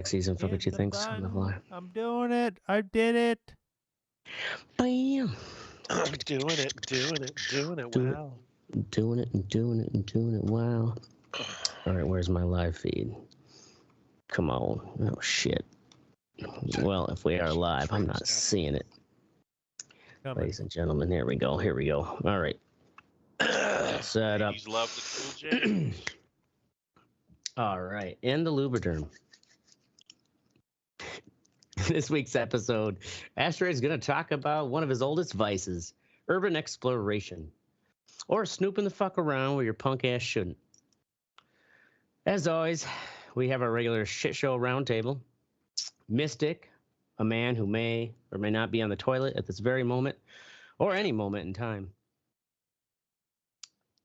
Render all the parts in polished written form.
season. Fuck what Hit you the thinks on the button. fly. I'm doing it. I did it. Bam. I'm doing it. Do it. Wow. Doing it and doing it and doing it. Wow. All right, where's my live feed? Come on. Oh shit. Well, if we are live, I'm not seeing it. Coming. Ladies and gentlemen, here we go. Here we go. All right. Set up. Ladies love the Cool J. All right. In the Lubriderm. This week's episode, Ashtray is going to talk about one of his oldest vices, urban exploration, or snooping the fuck around where your punk ass shouldn't. As always, we have our regular shit show roundtable. Mystic, a man who may or may not be on the toilet at this very moment, or any moment in time.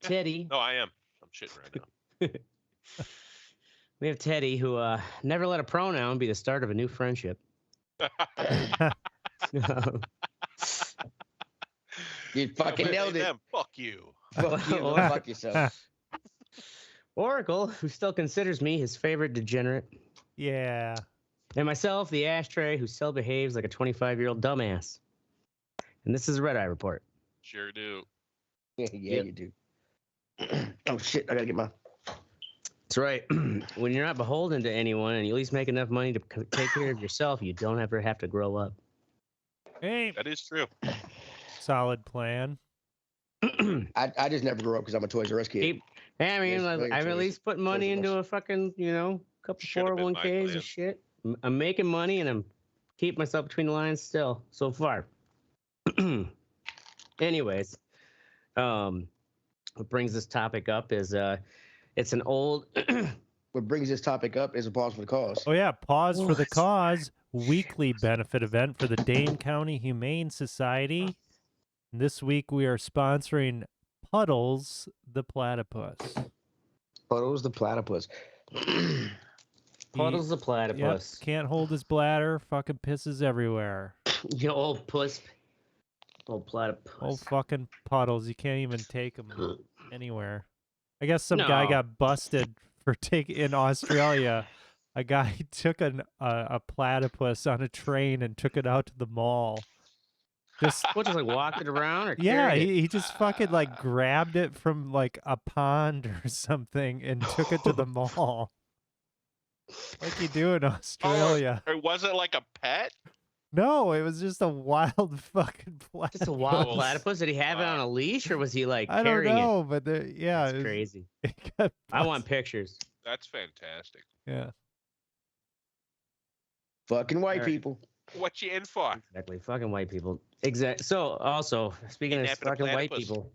Teddy. No, I am. I'm shitting right now. We have Teddy, who never let a pronoun be the start of a new friendship. You fucking nailed it. Them. Fuck you. Fuck you. Go fuck yourself. Oracle, who still considers me his favorite degenerate. Yeah. And myself, the Ashtray, who still behaves like a 25-year-old dumbass. And this is a Red Eye Report. Sure do. Yeah, you do. Oh, shit. I gotta get my... That's right. When you're not beholden to anyone and you at least make enough money to take care of yourself, you don't ever have to grow up. Hey, That is true. solid plan. I just never grew up because I'm a Toys R Us kid. I mean, Yes, I've at least put money Toys R into Us. a fucking, couple Should have been my 401ks plan. and shit. I'm making money and I'm keeping myself between the lines still, so far. Anyways, what brings this topic up is it's an old... What brings this topic up is a pause for the cause. Oh, yeah. Pause for the What? Cause, weekly benefit event for the Dane County Humane Society. And this week we are sponsoring Puddles the Platypus. Puddles the platypus. Puddles the Yep, platypus. can't hold his bladder, fucking pisses everywhere. You old puss. Old platypus. Old fucking Puddles, you can't even take him anywhere. I guess some guy No. got busted for in Australia. A guy took a platypus on a train and took it out to the mall. Just What, just like walked it around or yeah, carried it? he just fucking like grabbed it from like a pond or something and took it to the mall. Like you do in Australia. Or was it like a pet? No, it was just a wild fucking platypus. Just a wild Oh, platypus? Did he have it on a leash or was he like I don't carrying know, but yeah, it? That's crazy. it got I want busted. pictures. That's fantastic. Yeah. Fucking white Alright. people. What you in for? Exactly. Fucking white people. Exactly. So, also, speaking of Kidnapping a fucking white platypus. people,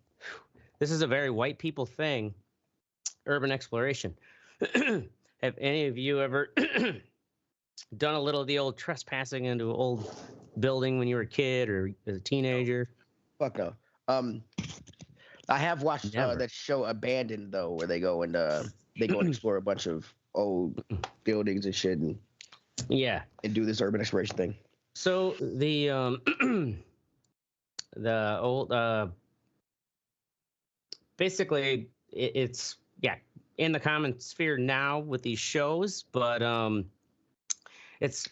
this is a very white people thing, urban exploration. Have any of you ever done a little of the old trespassing into an old building when you were a kid or as a teenager? Fuck no. I have watched Never. that show Abandoned though, where they go and explore a bunch of old buildings and shit and Yeah. do this urban exploration thing. So the the old basically it's in the common sphere now with these shows, but it's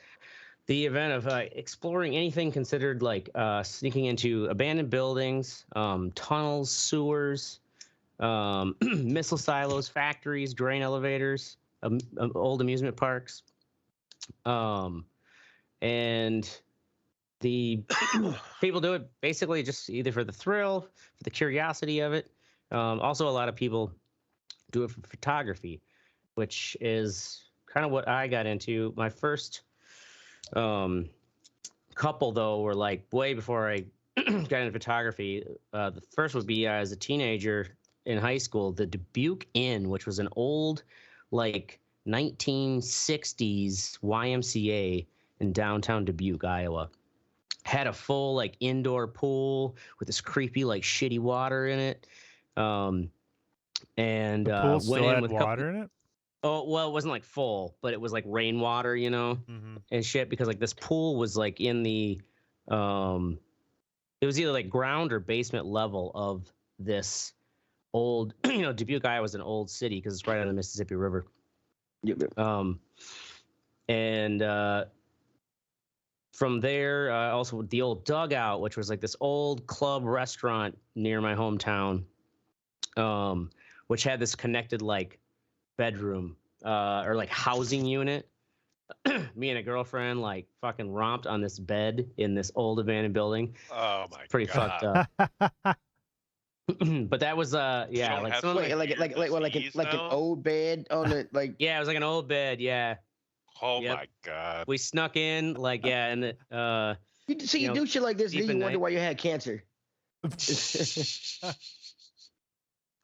the event of exploring anything considered like sneaking into abandoned buildings, tunnels, sewers, missile silos, factories, grain elevators, old amusement parks. And the people do it basically just either for the thrill, for the curiosity of it. Also, a lot of people do it for photography, which is kind of what I got into. My first couple, though, were like way before I got into photography. The first would be as a teenager in high school, the Dubuque Inn, which was an old, like 1960s YMCA in downtown Dubuque, Iowa. Had a full like indoor pool with this creepy like shitty water in it. And The pool went still in had with water in it? Oh, well, it wasn't like full, but it was like rainwater, Mm-hmm. and shit, because like this pool was like in the it was either like ground or basement level of this old, Dubuque, Iowa was an old city because it's right on the Mississippi River. Yep. And from there, also the old Dugout, which was like this old club restaurant near my hometown, which had this connected like bedroom or like housing unit. Me and a girlfriend like fucking romped on this bed in this old abandoned building. Oh my Pretty god. fucked up. But that was yeah, don't like have some of to my, like an old bed on the like. yeah, it was like an old bed. Yeah. Oh Yep. my god. We snuck in, like, yeah, and the You see, you you know, do shit like this, deep then you in wonder night. why you had cancer.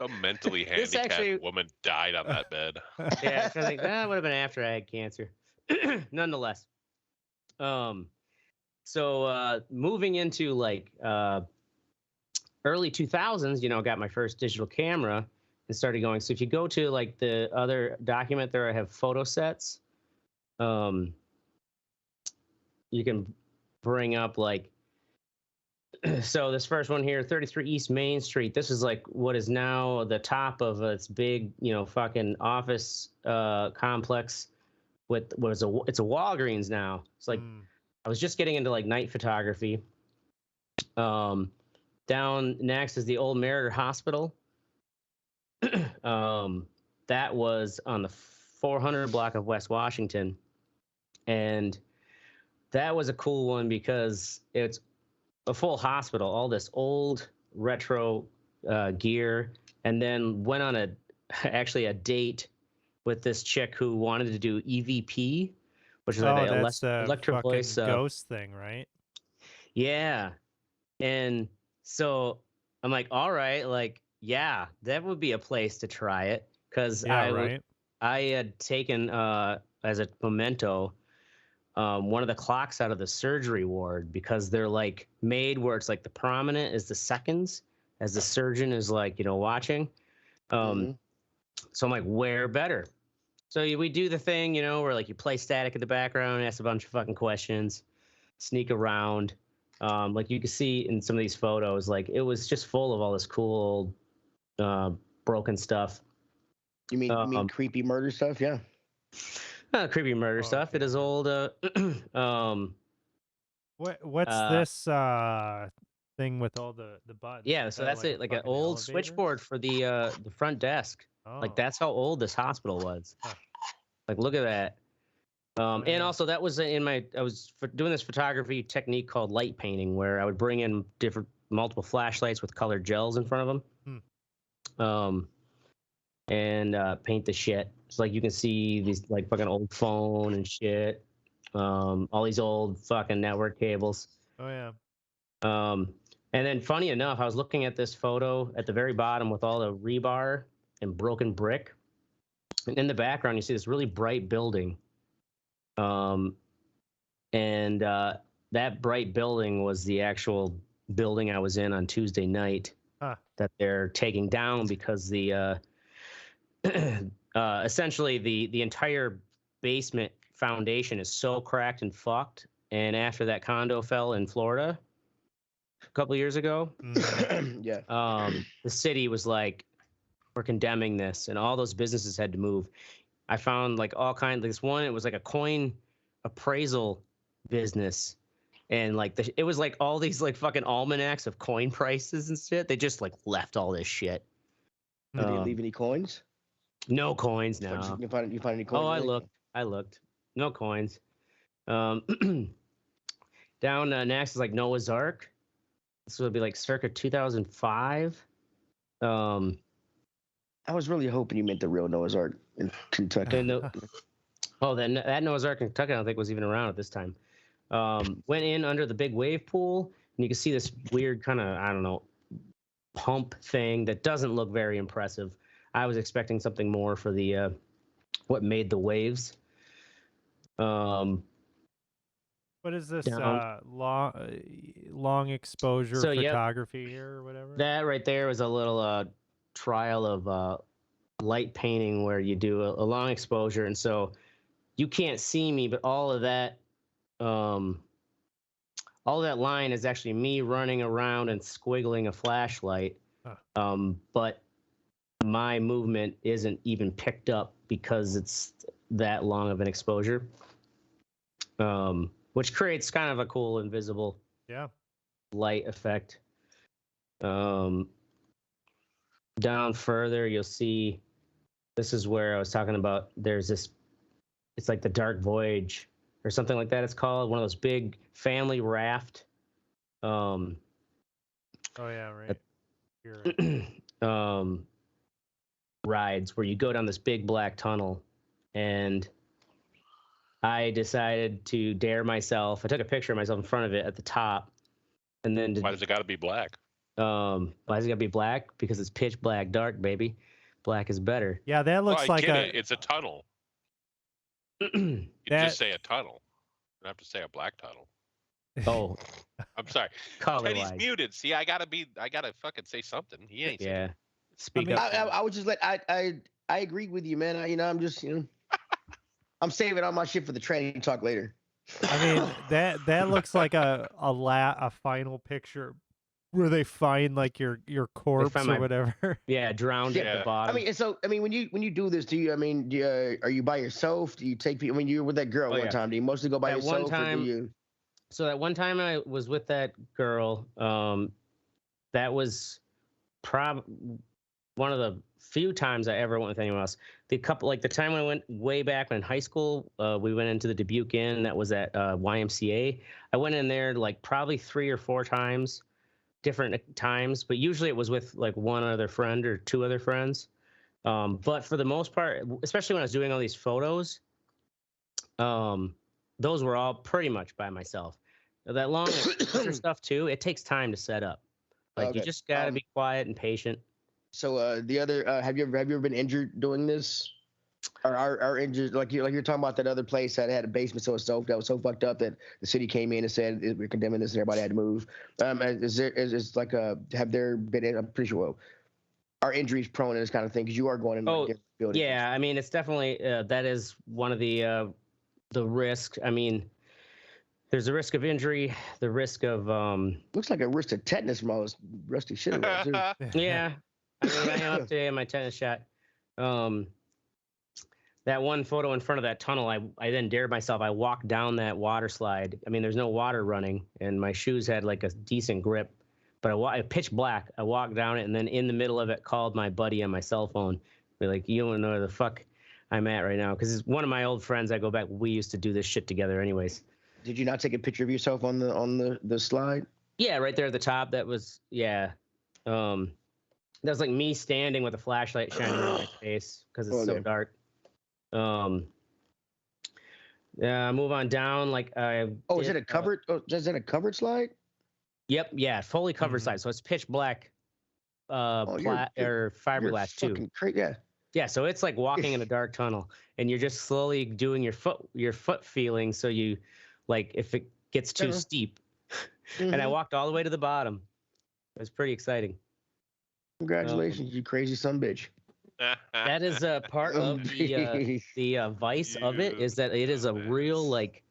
A mentally This handicapped actually- woman died on that bed. yeah, I think that would have been after I had cancer. Nonetheless, so moving into like early 2000s, you know, got my first digital camera and started going. So if you go to like the other document there, I have photo sets. You can bring up like, so this first one here, 33 East Main Street. This is like what is now the top of its big, you know, fucking office complex with it's a Walgreens now. It's like I was just getting into like night photography. Down next is the old Meriter Hospital. That was on the 400 block of West Washington, and that was a cool one because it's a full hospital, all this old retro gear, and then went on actually a date with this chick who wanted to do EVP, which is like an that's the electric fucking voice ghost thing, right? Yeah. And so I'm like, all right, like, yeah, that would be a place to try it. Because Yeah, right. I had taken as a memento one of the clocks out of the surgery ward because they're like made where it's like the prominent is the seconds as the surgeon is like, you know, watching. So I'm like, where better? So we do the thing, you know, where like you play static in the background, ask a bunch of fucking questions, sneak around. Like you can see in some of these photos, like it was just full of all this cool broken stuff. You mean creepy murder stuff? Yeah. Creepy murder stuff. It is old. What's this thing with all the buttons? Yeah, Is so that that's like it. a Like an fucking old elevator? switchboard for the front desk. Oh. Like that's how old this hospital was. Like look at that. And also that was I was doing this photography technique called light painting, where I would bring in multiple flashlights with colored gels in front of them, and paint the shit. So like you can see these like fucking old phone and shit, all these old fucking network cables. Oh yeah. And then funny enough, I was looking at this photo at the very bottom with all the rebar and broken brick, and in the background you see this really bright building. And that bright building was the actual building I was in on Tuesday night that they're taking down because the essentially the entire basement foundation is so cracked and fucked. And after that condo fell in Florida a couple of years ago, Yeah. the city was like, we're condemning this, and all those businesses had to move. I found like all kinds. Like this one, it was like a coin appraisal business, and like it was like all these like fucking almanacs of coin prices and shit. They just like left all this shit. Did they leave any coins? No coins now. You find any coins? Oh, I looked. No coins. Down next is like Noah's Ark. This would be like circa 2005. I was really hoping you meant the real Noah's Ark in Kentucky. Then that Noah's Ark in Kentucky, I don't think was even around at this time. Went in under the big wave pool, and you can see this weird kind of, I don't know, pump thing that doesn't look very impressive. I was expecting something more for the what made the waves. What is this long exposure photography here or whatever? That right there was a little trial of light painting where you do a long exposure, and so you can't see me, but all of that line is actually me running around and squiggling a flashlight. But my movement isn't even picked up because it's that long of an exposure. which creates kind of a cool invisible Yeah. light effect. Down further, you'll see. This is where I was talking about. There's this. It's like the Dark Voyage or something like that. It's called one of those big family raft. Oh yeah, right. Rides where you go down this big black tunnel, and I decided to dare myself. I took a picture of myself in front of it at the top, and then Why does it got to be black? why is it gotta be black? Because it's pitch black dark, baby. Black is better. Yeah, that looks I like get a. it. It's a tunnel. You That- just say a tunnel. You don't have to say a black tunnel. Oh, I'm sorry. color Teddy's wise. muted. See, I gotta fucking say something. He ain't. Yeah. Speak mean, up. I would just I agree with you, man. I'm just I'm saving all my shit for the training talk later. I mean, that looks like a final picture where they find like your corpse find or my- whatever. Yeah, drowned at Yeah. the bottom. when you do this, do you? Are you by yourself? Do you take people? I mean, you were with that girl Oh, one yeah. time. Do you mostly go by At one yourself, or time- do you? So that one time I was with that girl, that was one of the few times I ever went with anyone else. The time when I went way back when in high school, we went into the Dubuque Inn. That was at YMCA. I went in there like probably 3 or 4 times, different times, but usually it was with like one other friend or 2 other friends. But for the most part, especially when I was doing all these photos, those were all pretty much by myself. That long stuff too, it takes time to set up. Like you Okay. just gotta be quiet and patient. So the other, have you ever been injured doing this? Or are injured like you're talking about that other place that had a basement that was so fucked up that the city came in and said we're condemning this and everybody had to move. Have there been? I'm pretty sure. Well, are injuries prone to this kind of thing? Because you are going in different buildings. Yeah, I mean it's definitely that is one of the risk. I mean, there's a risk of injury, the risk of Looks like a risk of tetanus from all this rusty shit around too. yeah. I mean, I am up to my tennis shot. That one photo in front of that tunnel, I then dared myself. I walked down that water slide. I mean, there's no water running, and my shoes had like a decent grip, but I pitch black. I walked down it, and then in the middle of it, called my buddy on my cell phone. Be like, you don't know where the fuck I'm at right now, because it's one of my old friends. I go back. We used to do this shit together, anyways. Did you not take a picture of yourself on the slide? Yeah, right there at the top. That was that was like me standing with a flashlight shining on my face because it's so Okay. dark. Move on down. Like Is it a covered? Is it a covered slide? Yep, yeah, fully covered Mhm. slide. So it's pitch black, you're fiberglass too. Fucking crazy. Yeah. Yeah, so it's like walking in a dark tunnel, and you're just slowly doing your foot feeling. So you, like, if it gets too Uh-huh. steep, and I Mhm. walked all the way to the bottom. It was pretty exciting. Congratulations, you crazy son bitch. That is a part of the vice of it, is that it is a real like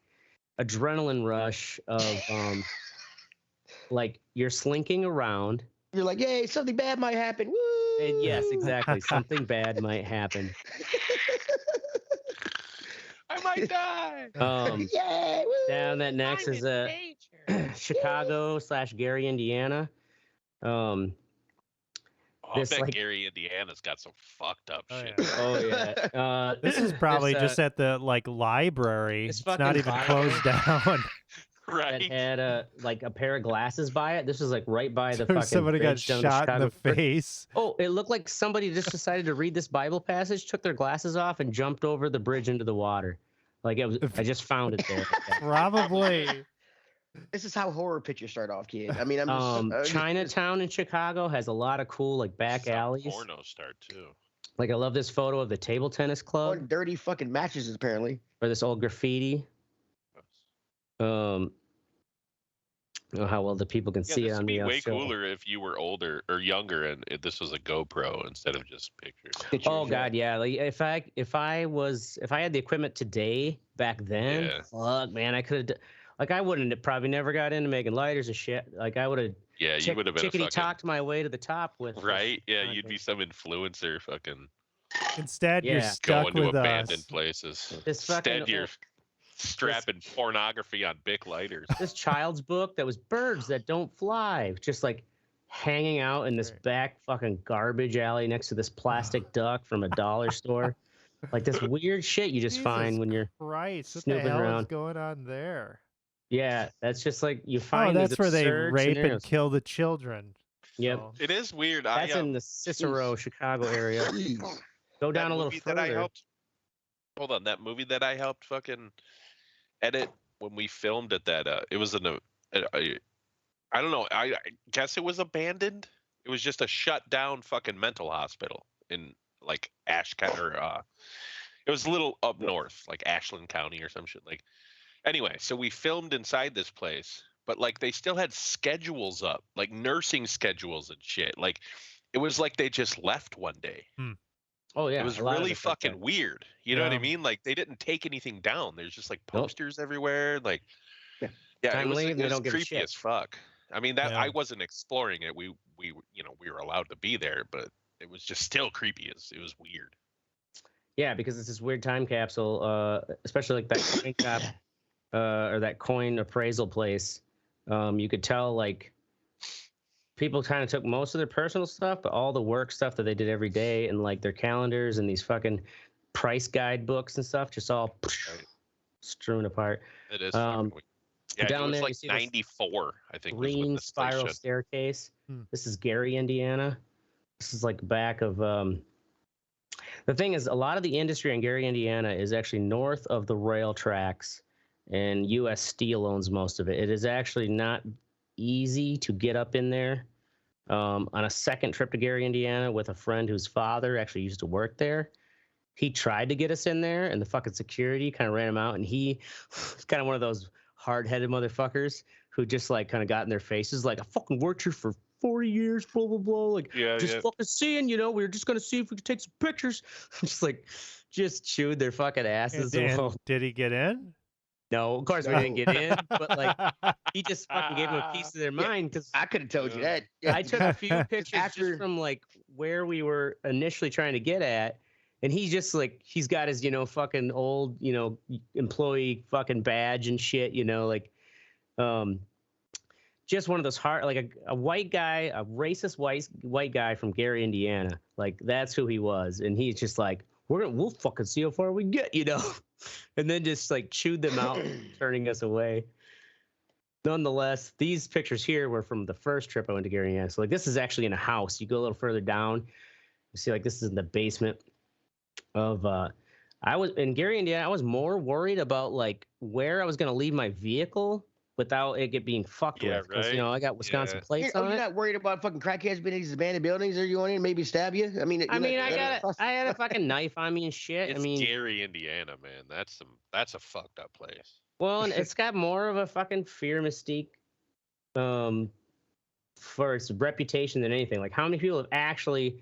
adrenaline rush of like you're slinking around, You're like, hey, something bad might happen. Woo! and yes, exactly, something bad might happen. I might die. Yay! Woo! Down that next is Chicago/Gary, Indiana. I This, bet like- Gary, Indiana's got some fucked up Oh, shit. yeah. Oh yeah. This is probably this, just at the like library. this It's not fucking even library. closed down. that Right. had like a pair of glasses by it. This was like right by the So fucking somebody got bridge down shot in the Chicago. face. Oh, it looked like somebody just decided to read this Bible passage, took their glasses off, and jumped over the bridge into the water. Like it was, I just found it there. Probably. This is how horror pictures start off, kid. I mean, I'm just Chinatown in Chicago has a lot of cool like back That's how alleys. Porno start too. Like I love this photo of the table tennis club on dirty fucking mattresses, apparently. or this old graffiti. I don't know how well the people can Yeah, see it this on would be the way show. cooler if you were older or younger and this was a GoPro instead of just pictures. Oh God, yeah. Like if I had the equipment today back then, Yeah. fuck man, I could have. Like I wouldn't have probably never got into making lighters and shit. Like I would have. Yeah, you would have been a chickadee fucking talked my way to the top with. right. Yeah, you'd content. be some influencer fucking Instead, you're Yeah. stuck going to with abandoned us. places. This fucking Instead, you're strapping pornography on Bic lighters. This child's book that was birds that don't fly, just like hanging out in this back fucking garbage alley next to this plastic duck from a dollar store. Like this weird shit you just find when you're Christ, what the snooping hell is around. going on there? Yeah, that's just like you Oh, find these that's where they absurd rape and scenarios. kill the children. Yep. So- It is weird. That's in the Cicero, Chicago area. Go down a little that I further. helped. Hold on, that movie that I helped fucking edit when we filmed at that. It was in I don't know. I guess it was abandoned. It was just a shut down fucking mental hospital in like it was a little up north, like Ashland County or some shit. Like, anyway, so we filmed inside this place, but like they still had schedules up, like nursing schedules and shit. Like, it was like they just left one day. Oh yeah, It was a lot of really it's like fucking that. weird. You know what I Yeah. mean? Like they didn't take anything down. There's just like Nope. posters everywhere. Like, Yeah. Time it was, leave, it they was don't give a creepy shit. as fuck. I mean, that Yeah. I wasn't exploring it. We were allowed to be there, but it was just still creepy. It was weird. Yeah, because it's this weird time capsule, especially like that coin shop or that coin appraisal place. You could tell like people kind of took most of their personal stuff, but all the work stuff that they did every day and like their calendars and these fucking price guide books and stuff just all strewn apart. It is. Um, fucking weird. Yeah, down it was there, you like see this 94, I think. Was when Green this place spiral shut. staircase. Hmm. This is Gary, Indiana. This is like back of the thing is a lot of the industry in Gary, Indiana is actually north of the rail tracks, and US Steel owns most of it. It is actually not easy to get up in there. On a second trip to Gary, Indiana with a friend whose father actually used to work there, he tried to get us in there and the fucking security kind of ran him out, and he's kind of one of those hard-headed motherfuckers who just like kind of got in their faces like, I fucking worked here for 40 years, blah blah blah, like just fucking seeing, we were just gonna see if we could take some pictures. just chewed their fucking asses. And did he get in? No, of course we didn't get in, but like he just fucking gave them a piece of their Yeah, mind because I could have told you that. I took a few pictures After- just from like where we were initially trying to get at, and he's just like he's got his fucking old employee fucking badge and shit, just one of those hard like a white guy, a racist white guy from Gary, Indiana, like that's who he was, and he's just like we'll fucking see how far we get, and then just like chewed them out, turning us away. Nonetheless, these pictures here were from the first trip I went to Gary, Indiana. So like this is actually in a house. You go a little further down, you see like this is in the basement of I was in Gary, Indiana. I was more worried about like where I was gonna leave my vehicle without it being fucked with. Because right. I got Wisconsin plates You're on it. not worried about fucking crackheads being in these abandoned buildings, or you want to maybe stab you? I mean, I had a fucking knife on me and shit. It's I mean, Gary, Indiana, man. That's a fucked up place. well, and it's got more of a fucking fear mystique for its reputation than anything. Like, how many people have actually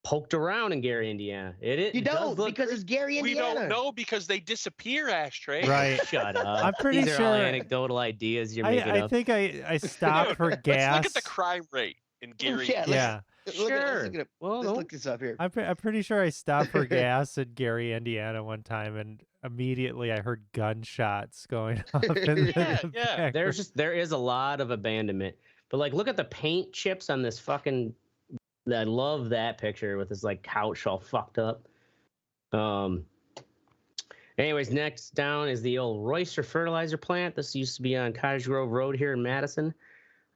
poked around in Gary, Indiana? You don't, because it's Gary, We Indiana. don't know because they disappear, Ashtray. Right. Shut up. I'm pretty These are all sure- anecdotal ideas you're making I up. think I stopped for Let's gas. look at the crime rate in Gary. Yeah, Yeah. Sure. Let's no. look this up here. I'm pretty sure I stopped for gas in Gary, Indiana one time, and immediately I heard gunshots going off. In Yeah, the yeah. background. There is a lot of abandonment, but like look at the paint chips on this fucking. I love that picture with this like couch all fucked up. Anyways, next down is the old Royster fertilizer plant. This used to be on Cottage Grove Road here in Madison.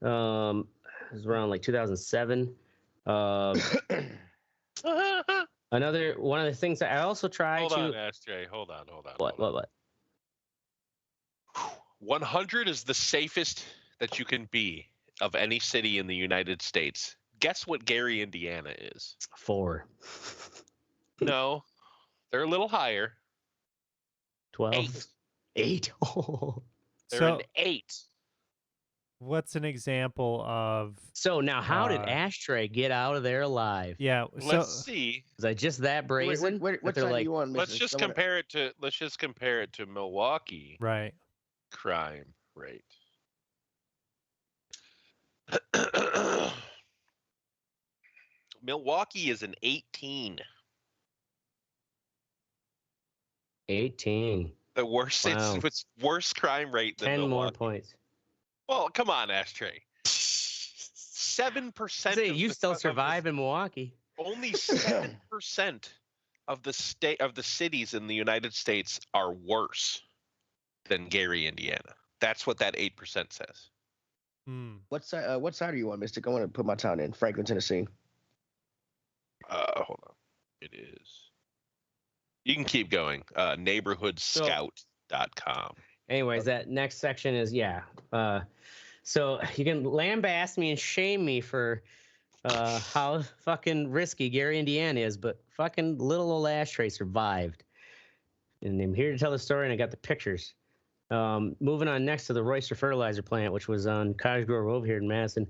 It was around like 2007. Another one of the things that I also tried Hold to. on, Ashtray. Hold on. What? 100 is the safest that you can be of any city in the United States. Guess what Gary, Indiana is? 4. No, they're a little higher. 12. 8. Oh. They're So an 8. what's an example of? So now, how did Uh, Ashtray get out of there alive? Yeah. Let's see. Was I just that brazen? What that they're side like, do you want? Let's mister? just Someone- compare it to Milwaukee right. crime rate. Milwaukee is an 18. 18. The worst, Wow. it's worse crime rate than 10 more Milwaukee. points. Well, come on, Ashtray. 7%. Say, of you the still of the- survive in Milwaukee. Only 7% of the cities in the United States are worse than Gary, Indiana. That's what that 8% says. What side are you on, Mystic? I want to put my town in Franklin, Tennessee. Hold on. It is. You can keep going. Neighborhoodscout.com. Anyways, that next section is so you can lambast me and shame me for how fucking risky Gary, Indiana is, but fucking little old Ashtray survived. And I'm here to tell the story, and I got the pictures. Moving on next to the Royster Fertilizer plant, which was on Cottage Grove Road here in Madison.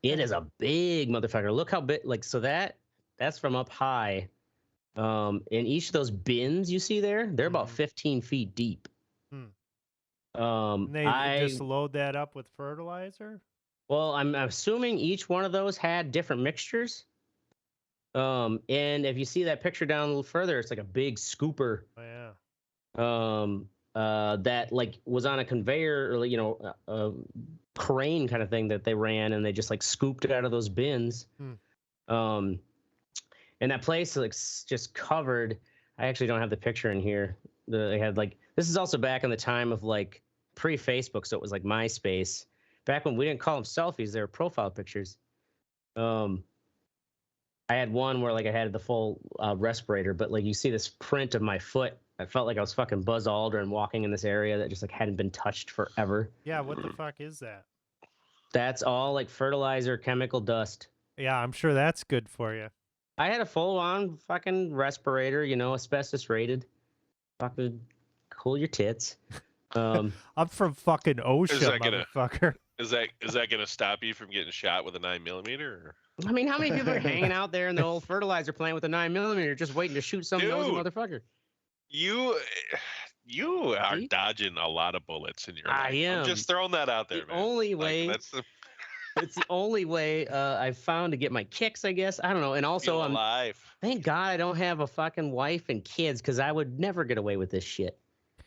It is a big motherfucker. Look how big, like, so that's from up high. And each of those bins you see there, they're about 15 feet deep. And they just load that up with fertilizer? Well, I'm assuming each one of those had different mixtures. And if you see that picture down a little further, it's like a big scooper. Oh, yeah. That like was on a conveyor or a crane kind of thing that they ran, and they just like scooped it out of those bins. And that place like just covered. I actually don't have the picture in here. They had like, this is also back in the time of like pre-Facebook, so it was like MySpace. Back when we didn't call them selfies, they were profile pictures. I had one where like I had the full respirator, but like you see this print of my foot. I felt like I was fucking Buzz Aldrin walking in this area that just like hadn't been touched forever. Yeah, what the fuck is that? That's all like fertilizer, chemical dust. Yeah, I'm sure that's good for you. I had a full-on fucking respirator, asbestos rated. Fucking cool your tits. I'm from fucking OSHA, motherfucker. Is that gonna stop you from getting shot with a 9mm? Or? I mean, how many people are hanging out there in the old fertilizer plant with a 9mm just waiting to shoot some nosy motherfucker? You are dodging a lot of bullets in your life. I am. I'm just throwing that out there, man. Only way. It's the only way I've found to get my kicks, I guess. I don't know. And also, I'm alive. Thank God I don't have a fucking wife and kids, because I would never get away with this shit.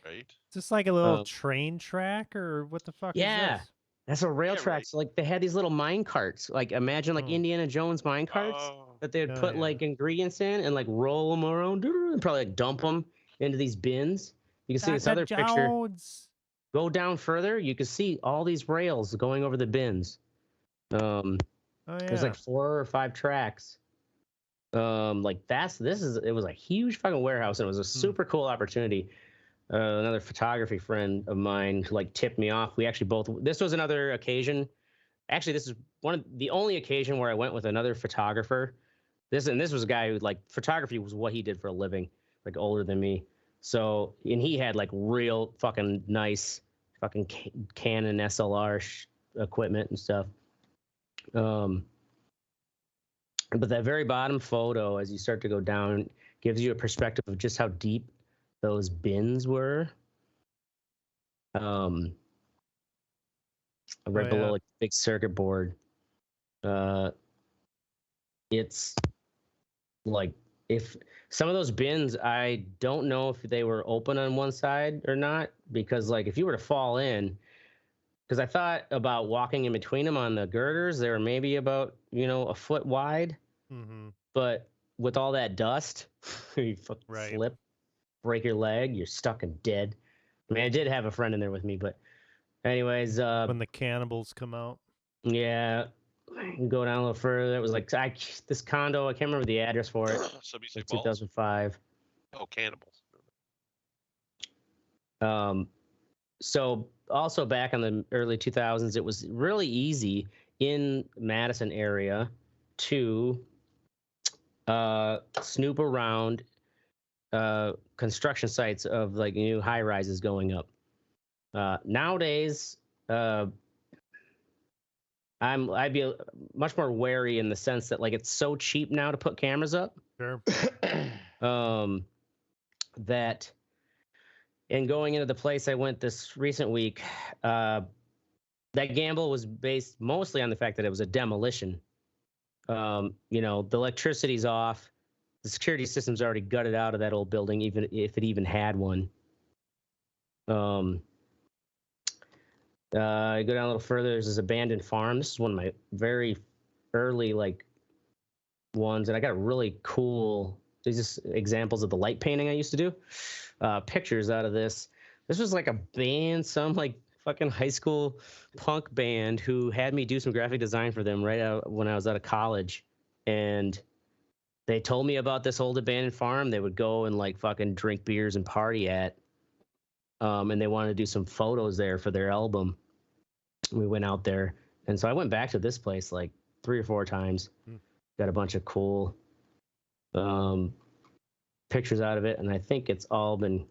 Right? Is this like a little train track, or what the fuck is this? That's a rail track. So, like, they had these little mine carts. Like, imagine, like, Indiana Jones mine carts that they would put, like, ingredients in and, like, roll them around and probably, like, dump them into these bins. You can see this other picture. Go down further, you can see all these rails going over the bins. There's like 4 or 5 tracks. It was a huge fucking warehouse, and it was a super cool opportunity. Another photography friend of mine like tipped me off. We actually this was another occasion. Actually, this is one of the only occasion where I went with another photographer. This was a guy who like photography was what he did for a living, like older than me. So, and he had like real fucking nice fucking Canon SLR equipment and stuff. But that very bottom photo, as you start to go down, gives you a perspective of just how deep those bins were. Right below like the big circuit board. It's like, if some of those bins, I don't know if they were open on one side or not, because like if you were to fall in, because I thought about walking in between them on the girders, they were maybe about, a foot wide. But with all that dust, you slip, break your leg, you're stuck and dead. I mean, I did have a friend in there with me, but anyways. When the cannibals come out. Yeah. Go down a little further. It was like this condo, I can't remember the address for it. Like 2005. Oh, cannibals. So also back in the early 2000s, it was really easy in Madison area to snoop around construction sites of like new high rises going up. Nowadays, I'd be much more wary in the sense that like it's so cheap now to put cameras up. Sure. That, and going into the place I went this recent week, that gamble was based mostly on the fact that it was a demolition. The electricity's off. the security system's already gutted out of that old building, even if it even had one. I go down a little further. There's this abandoned farm. This is one of my very early like ones, and I got really cool. These just examples of the light painting I used to do. Pictures out of this. This was like a band, some like fucking high school punk band who had me do some graphic design for them right out when I was out of college, and they told me about this old abandoned farm they would go and like fucking drink beers and party at. And they wanted to do some photos there for their album. We went out there. And so I went back to this place like 3 or 4 times. Got a bunch of cool pictures out of it. And I think it's all been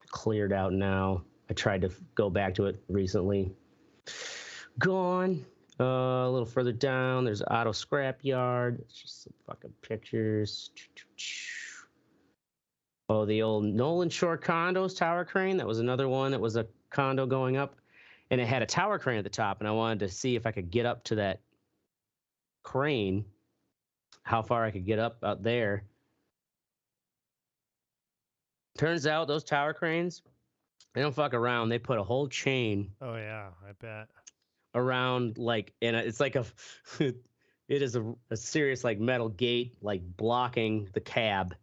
cleared out now. I tried to go back to it recently. Gone. A little further down, there's Auto Scrap Yard. It's just some fucking pictures. Oh, the old Nolan Shore Condos tower crane. That was another one. That was a condo going up, and it had a tower crane at the top. And I wanted to see if I could get up to that crane, how far I could get up out there. Turns out those tower cranes, they don't fuck around. They put a whole chain. Oh yeah, I bet. Around like, and it's like it is a serious like metal gate like blocking the cab.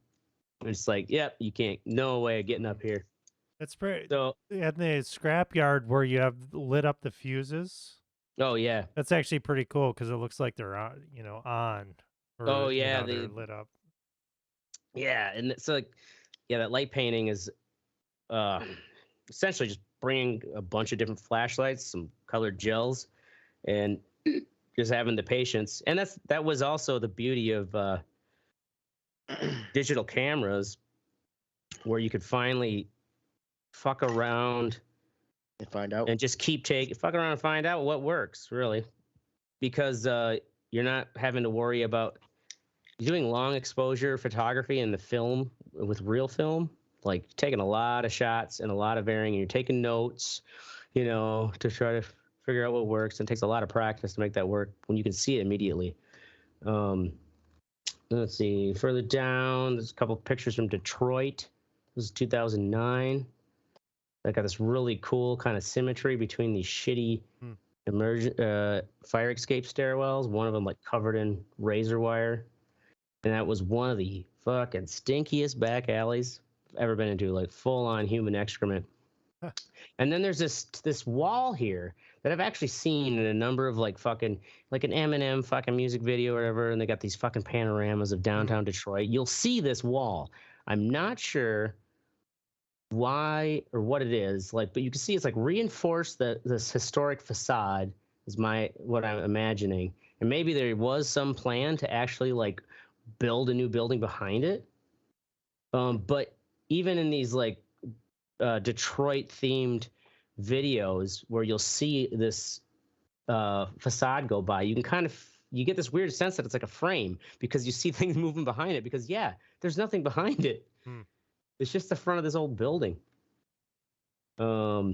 It's like, yep, you can't, no way of getting up here. That's pretty. So, at the scrapyard where you have lit up the fuses. oh yeah, That's actually pretty cool because it looks like they're on, on. Or, oh yeah, they're lit up. Yeah, and it's like, yeah, that light painting is essentially just bringing a bunch of different flashlights, some colored gels, and just having the patience. And that was also the beauty of digital cameras, where you could finally fuck around and find out, and just fuck around and find out what works, really, because you're not having to worry about doing long exposure photography in the film with real film, like taking a lot of shots and a lot of varying, and you're taking notes, to try to figure out what works. And it takes a lot of practice to make that work when you can see it immediately. Let's see, further down, there's a couple of pictures from Detroit. This is 2009. They got this really cool kind of symmetry between these shitty fire escape stairwells. One of them like covered in razor wire. And that was one of the fucking stinkiest back alleys I've ever been into, like full on human excrement. And then there's this wall here that I've actually seen in a number of like an Eminem fucking music video or whatever, and they got these fucking panoramas of downtown Detroit. You'll see this wall. I'm not sure why or what it is, but you can see it's like reinforced this historic facade is what I'm imagining. And maybe there was some plan to actually like build a new building behind it. But even in these like Detroit themed videos where you'll see this facade go by, you get this weird sense that it's like a frame because you see things moving behind it, because there's nothing behind it. It's just the front of this old building. A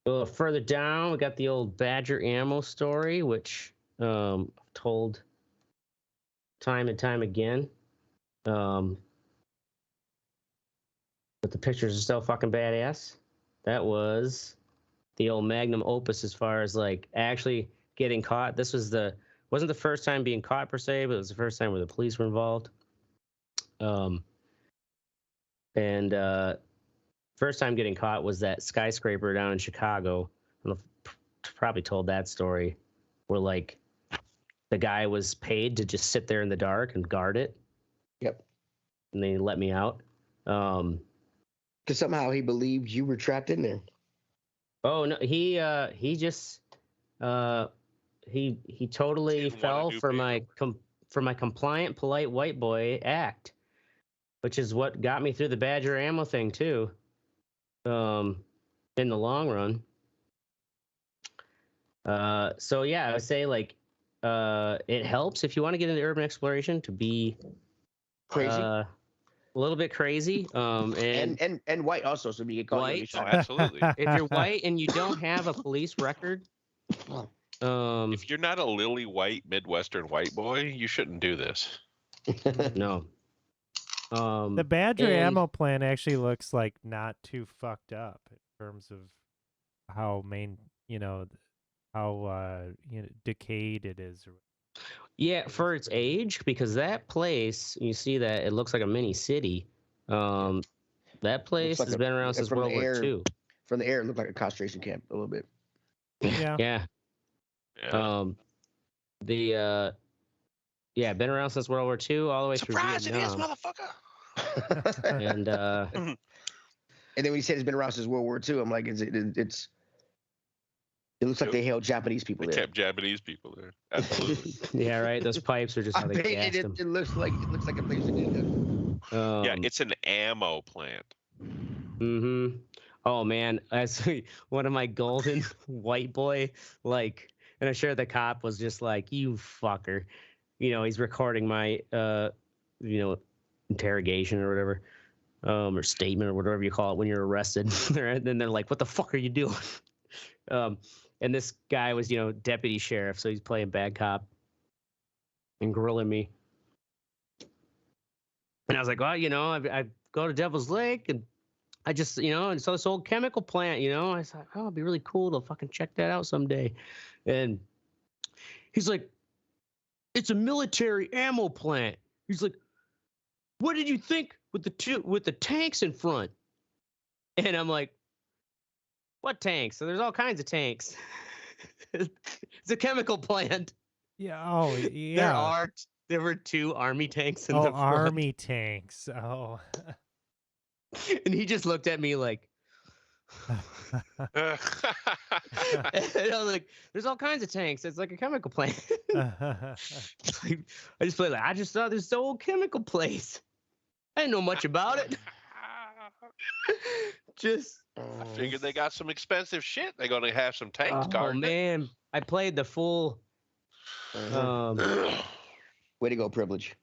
little further down, we got the old Badger ammo story, which I've told time and time again. But the pictures are so fucking badass. That was the old magnum opus as far as like actually getting caught. This wasn't the first time being caught per se, but it was the first time where the police were involved. First time getting caught was that skyscraper down in Chicago. I don't know if I probably told that story, where like the guy was paid to just sit there in the dark and guard it. Yep. And they let me out. Because somehow he believed you were trapped in there. Oh no, he just he totally fell for my compliant, polite white boy act, which is what got me through the Badger ammo thing too. In the long run. So yeah, I would say like it helps if you want to get into urban exploration to be crazy. A little bit crazy, and white also, so you get caught. White, absolutely. If you're white and you don't have a police record, if you're not a lily white Midwestern white boy, you shouldn't do this. No. The Badger and- ammo plant actually looks like not too fucked up in terms of how decayed it is. Yeah, for its age, because that place, you see that it looks like a mini city. That place like has been around since from World the War air. II. From the air, it looked like a concentration camp a little bit. Yeah. Yeah. Yeah. Been around since World War II, all the way Surprise! through It is, Vietnam. motherfucker. And And then when he said it's been around since World War II, I'm like, it looks like they held Japanese people They there. kept Japanese people there. Absolutely. yeah, right. Those pipes are just how I they painted gassed it. them. It looks like a place that did that. Yeah, it's an ammo plant. Mm-hmm. Oh man, as one of my golden white boy, like, and I'm sure the cop was just like, "You fucker," he's recording my, interrogation or whatever, or statement or whatever you call it when you're arrested. And then they're like, "What the fuck are you doing?" And this guy was, deputy sheriff, so he's playing bad cop and grilling me. And I was like, well, I go to Devil's Lake and I just, and so this old chemical plant, I thought, oh, it'd be really cool to fucking check that out someday. And he's like, it's a military ammo plant. He's like, what did you think with the tanks in front? And I'm like, what tanks? So there's all kinds of tanks. It's a chemical plant. Yeah. Oh, yeah. There were 2 army tanks in Oh, the front. army tanks. Oh. And he just looked at me like, and I was like, there's all kinds of tanks. It's like a chemical plant. I just played like, I just saw this old chemical place. I didn't know much about it. Just. I figured they got some expensive shit. They're gonna have some tanks. Oh man, I played the full. Way to go, privilege.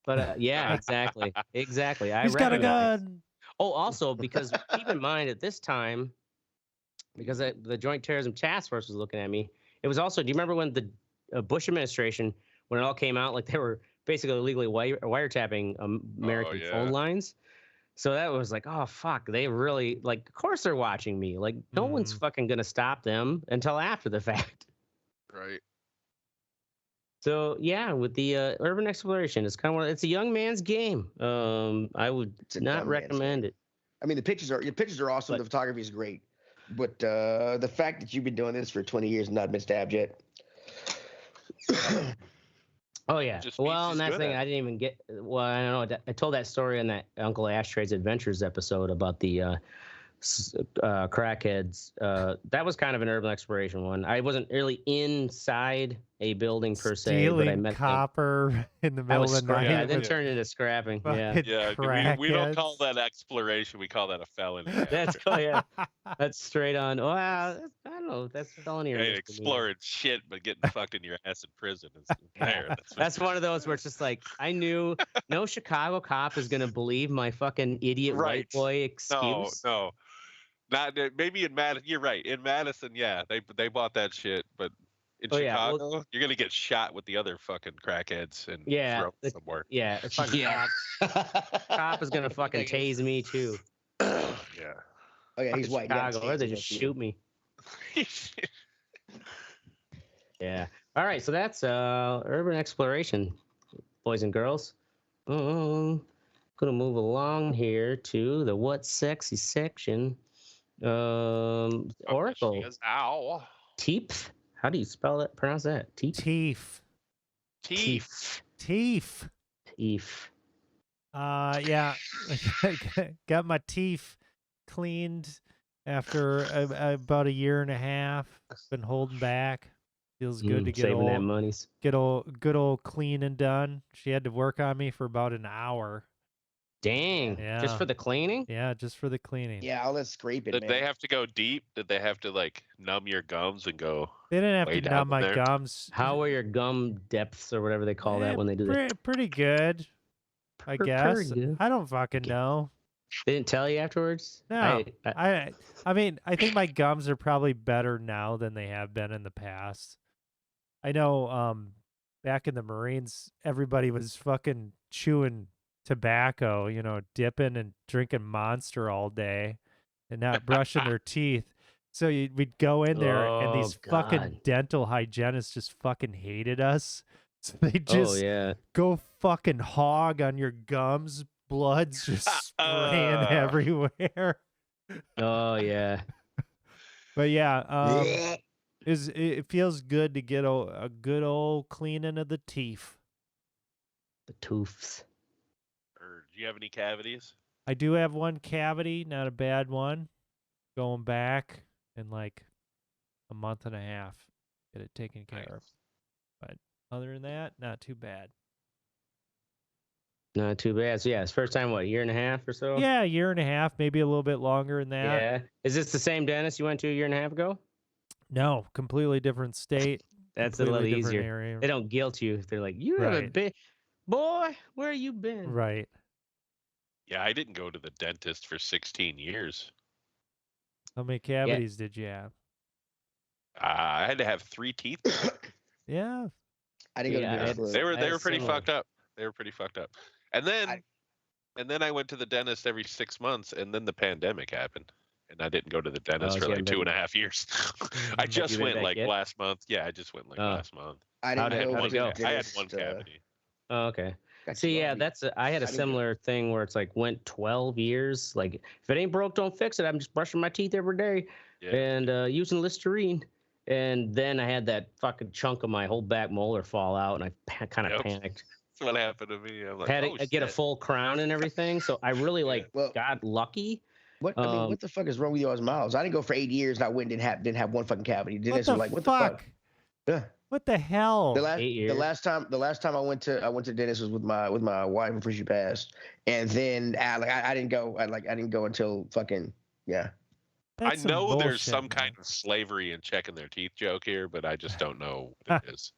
But yeah, exactly. He's got a gun. Oh, also because keep in mind at this time, because the Joint Terrorism Task Force was looking at me. It was also. Do you remember when the Bush administration, when it all came out, like they were basically illegally wiretapping American phone lines? So that was like, oh fuck, they really like. Of course they're watching me. Like no one's fucking gonna stop them until after the fact. Right. So yeah, with the urban exploration, it's kind of it's a young man's game. I would not recommend it. I mean, your pictures are awesome. The photography is great, but the fact that you've been doing this for 20 years and not been stabbed yet. Oh yeah. Well, and that's the thing I didn't even get. Well, I don't know. I told that story in that Uncle Ashtray's Adventures episode about the crackheads. That was kind of an urban exploration one. I wasn't really inside a building per se, but I met copper in the middle of the night. Yeah, then turned into scrapping. Yeah, we don't call that exploration. We call that a felony. That's straight on. Well, I don't know. That's felony. Exploring shit, but getting fucked in your ass in prison. That's one of those where it's just like I knew no Chicago cop is gonna believe my fucking idiot white boy excuse. No. Not maybe in Madison. You're right. In Madison, yeah, they bought that shit, but in Chicago, you're gonna get shot with the other fucking crackheads and thrown somewhere. Yeah, cop is gonna fucking tase me too. Yeah. Oh yeah, he's white. Chicago, or they just shoot me. Yeah. All right, so that's urban exploration, boys and girls. Gonna move along here to the what's sexy section. Oracle. Ow. Teef. How do you spell that? Pronounce that. Teef. Yeah. Got my teeth cleaned after about a year and a half. Been holding back. Feels good to get saving that monies. Good old clean and done. She had to work on me for about an hour. Dang. Yeah. Just for the cleaning? Yeah, just for the cleaning. Yeah, all that scraping. Did they have to go deep? Did they have to like numb your gums and go? They didn't have to numb my gums. How are your gum depths or whatever they call that when they do that? Pretty good, I guess. Good. I don't fucking know. They didn't tell you afterwards? No. I mean, I think my gums are probably better now than they have been in the past. I know back in the Marines, everybody was fucking chewing tobacco, dipping and drinking Monster all day and not brushing their teeth. So we'd go in there and Oh, these fucking God. dental hygienists just fucking hated us. So they Oh just yeah. go fucking hog on your gums. Blood's just spraying everywhere. Oh yeah. But yeah, it feels good to get a good old cleaning of the teeth. The tooths. Do you have any cavities? I do have one cavity, not a bad one. Going back in like a month and a half, get it taken care of. But other than that, not too bad. Not too bad. So yeah, it's first time, what, a year and a half or so? Yeah, a year and a half, maybe a little bit longer than that. Yeah. Is this the same dentist you went to a year and a half ago? No, completely different state. That's a little completely different easier. area. They don't guilt you. They're like, you haven't Right. been, boy, where you been? Right. Yeah, I didn't go to the dentist for 16 years. How many cavities did you have? I had to have 3 teeth. Yeah. I didn't go to Yeah, dentist They for were pretty similar. fucked up. They were pretty fucked up. And then I went to the dentist every 6 months, and then the pandemic happened, and I didn't go to the dentist Oh, for so you like haven't 2.5 years. I just you been went back like yet? last month. Yeah, I just went like Oh. last month. I How'd didn't it- go how'd to it go? the I had dentist. one cavity. Oh, okay. got See, you yeah, all. I had a I didn't go. similar thing where it's like went 12 years. Like, if it ain't broke, don't fix it. I'm just brushing my teeth every day Yeah. and using Listerine. And then I had that fucking chunk of my whole back molar fall out, and I kind of Yep. panicked. That's what happened to me. I'm like, Had oh, to get a shit. full crown and everything. So I really Yeah. Well, got lucky. what I mean, what the fuck is wrong with y'all's mouths? I didn't go for 8 years and I went and didn't have one fucking cavity. What Dentists the were like, what fuck? the fuck? Yeah. What the hell? The 8 years. the last time I went to the dentist was with my wife before she passed, and then I didn't go. I didn't go until fucking yeah. That's I some know there's bullshit, some man. kind of slavery in checking their teeth joke here, but I just don't know what it is.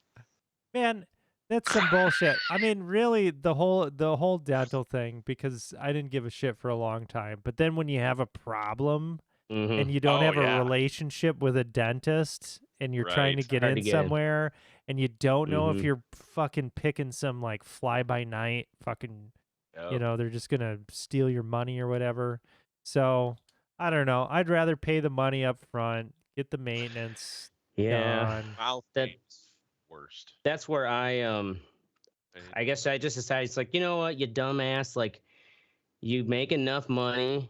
Man, that's some bullshit. I mean, really, the whole dental thing, because I didn't give a shit for a long time. But then when you have a problem Mhm. and you don't Oh, have a yeah. relationship with a dentist and you're trying to Right. get Hard in to get in. somewhere and you don't know if Mhm. you're fucking picking some like fly by night fucking, Yep. they're just gonna steal your money or whatever. So I don't know. I'd rather pay the money up front, get the maintenance Yeah. done. Mouth That- pain's worst. That's where I guess I just decided, it's like, you know what, you dumbass, like, you make enough money,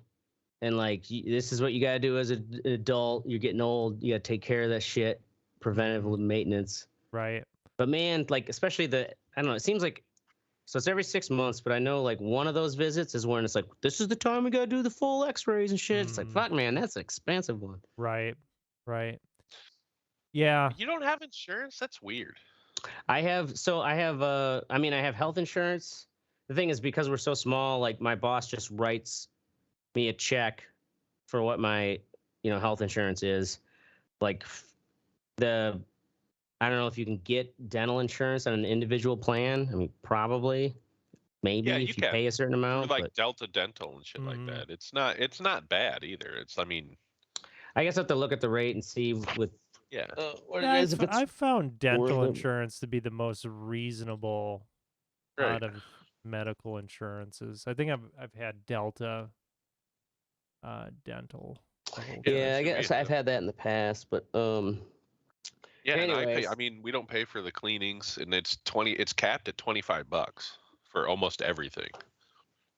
and like this is what you gotta do as an adult. You're getting old. You gotta take care of that shit, preventative maintenance. Right. But man, like, especially I don't know. It seems like, so it's every 6 months, but I know like one of those visits is when it's like, this is the time we gotta do the full X-rays and shit. It's like, fuck, man, that's an expensive one. Right. Right. Yeah. You don't have insurance? That's weird. I have health insurance. The thing is, because we're so small, like, my boss just writes me a check for what my health insurance is. Like, I don't know if you can get dental insurance on an individual plan. I mean, probably, maybe, Yeah, if you you can. pay a certain Through amount. like But Delta Dental and shit like that. It's not bad either. I guess I have to look at the rate and see what Yeah. what Yeah, it is. If it's I found dental worth it. insurance to be the most reasonable Right. out of medical insurances. I think I've had Delta dental. the whole Yeah, time. Yeah, I should be guess enough. I've had that in the past, but Yeah, and anyways. I mean, we don't pay for the cleanings, and it's capped at $25 for almost everything.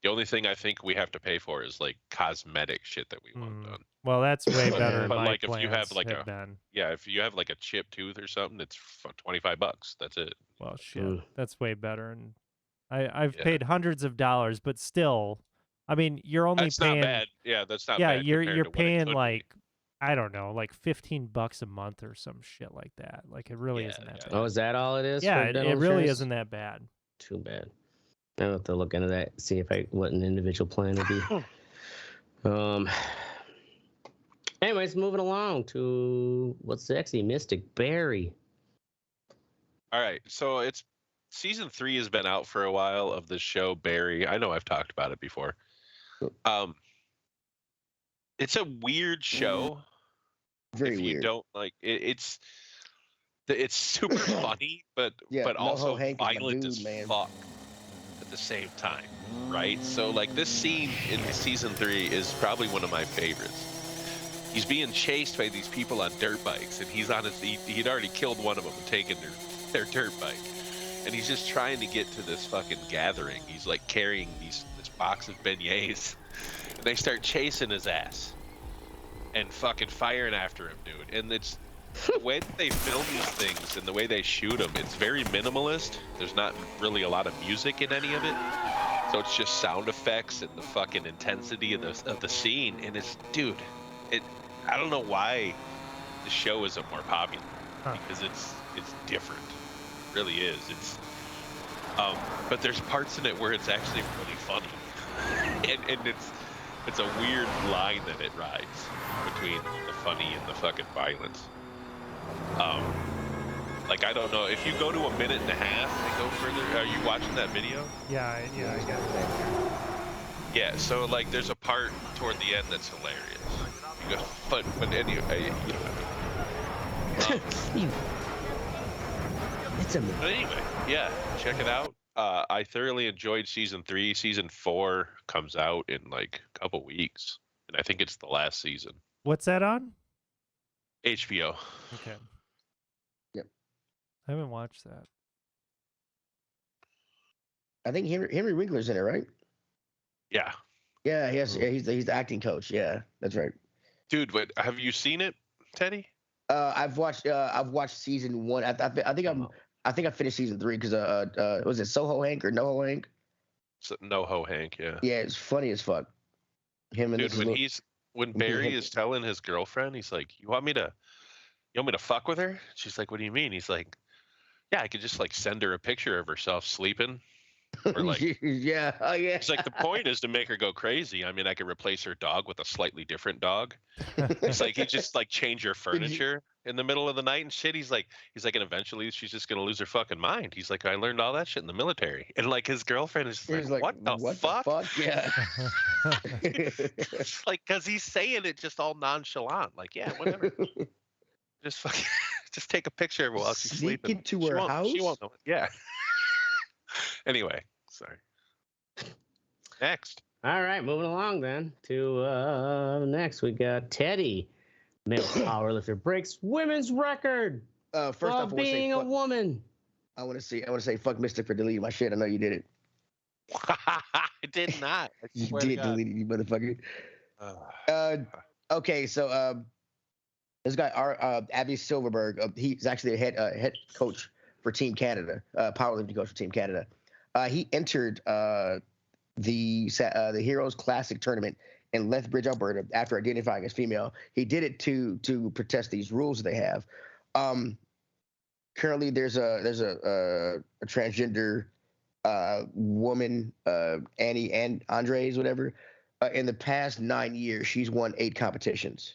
The only thing I think we have to pay for is like cosmetic shit that we want done. Well, that's way better. in But my like if you have plans like have been. Yeah, if you have like a chipped tooth or something, it's $25. That's it. Well, shit, Mm. that's way better. And I've Yeah. paid hundreds of dollars, but still, I mean, you're only That's paying. not bad. Yeah, that's not Yeah, bad. you're compared to what it paying could be. like, I don't know, like $15 a month or some shit like that. Like it really Yeah, isn't that yeah. bad. Oh, is that all it is? Yeah, for it dental really insurance? isn't that bad. Too bad. I'll have to look into that, see if what an individual plan would be. Anyways, moving along to what's sexy, Mystic Berry. All right, so it's season 3 has been out for a while of this show Barry. I know I've talked about it before. It's a weird show. Very if you weird. don't like it, it's It's super funny, but Yeah, but NoHo also Hank is my violent dude, as man. fuck at the same time, right? So like this scene in season 3 is probably one of my favorites. He's being chased by these people on dirt bikes, and he's on his. He'd already killed one of them and taken their dirt bike, and he's just trying to get to this fucking gathering. He's like carrying this box of beignets, and they start chasing his ass and fucking firing after him, dude. And it's the way that they film these things and the way they shoot them. It's very minimalist. There's not really a lot of music in any of it, so it's just sound effects and the fucking intensity of the scene. And it's, dude, I don't know why the show isn't more popular, because it's different. It really is. It's but there's parts in it where it's actually really funny, and it's a weird line that it rides between the funny and the fucking violence. Like, I don't know if you go to a minute and a half and go further. Are you watching that video? Yeah, I got it. Yeah. So like, there's a part toward the end that's hilarious. But anyway, you know. It's a But anyway, yeah, check it out. I thoroughly enjoyed season 3. Season 4 comes out in like a couple weeks, and I think it's the last season. What's that on? HBO. Okay. Yep. I haven't watched that. I think Henry Winkler's in it, right? Yeah, Yeah, he's the acting coach. Yeah, that's right. dude. But have you seen it, Teddy? I've watched season 1. I think I finished season 3 because was it Soho Hank or NoHo Hank? NoHo Hank. Yeah. Yeah, it's funny as fuck. Him and Dude, when Barry is telling his girlfriend, he's like, "You want me to fuck with her?" She's like, "What do you mean?" He's like, "Yeah, I could just like send her a picture of herself sleeping." Or like, yeah, oh yeah. it's like, the point is to make her go crazy. I mean, I could replace her dog with a slightly different dog. It's like, you just like change your furniture in the middle of the night and shit. He's like, and eventually she's just gonna lose her fucking mind. He's like, I learned all that shit in the military. And like, his girlfriend is just like, what the fuck? Yeah. It's like, cause he's saying it just all nonchalant. Like, yeah, whatever. Just fucking, just take a picture of her while she's Sneak sleeping. into her house? She won't know it. Yeah. Anyway, sorry. Next. All right, moving along then to next. We got Teddy, male powerlifter breaks women's record First while off, being a woman. I want to say fuck Mystic for deleting my shit. I know you did it. I did not. I You swear to did God. delete it, you motherfucker. Okay, so this guy, Abby Silverberg, he's actually a head coach for Team Canada, powerlifting coach for Team Canada. He entered the Heroes Classic tournament in Lethbridge, Alberta, after identifying as female. He did it to protest these rules they have. Currently, there's a transgender woman, Annie and Andres, whatever. In the past 9 years, she's won 8 competitions.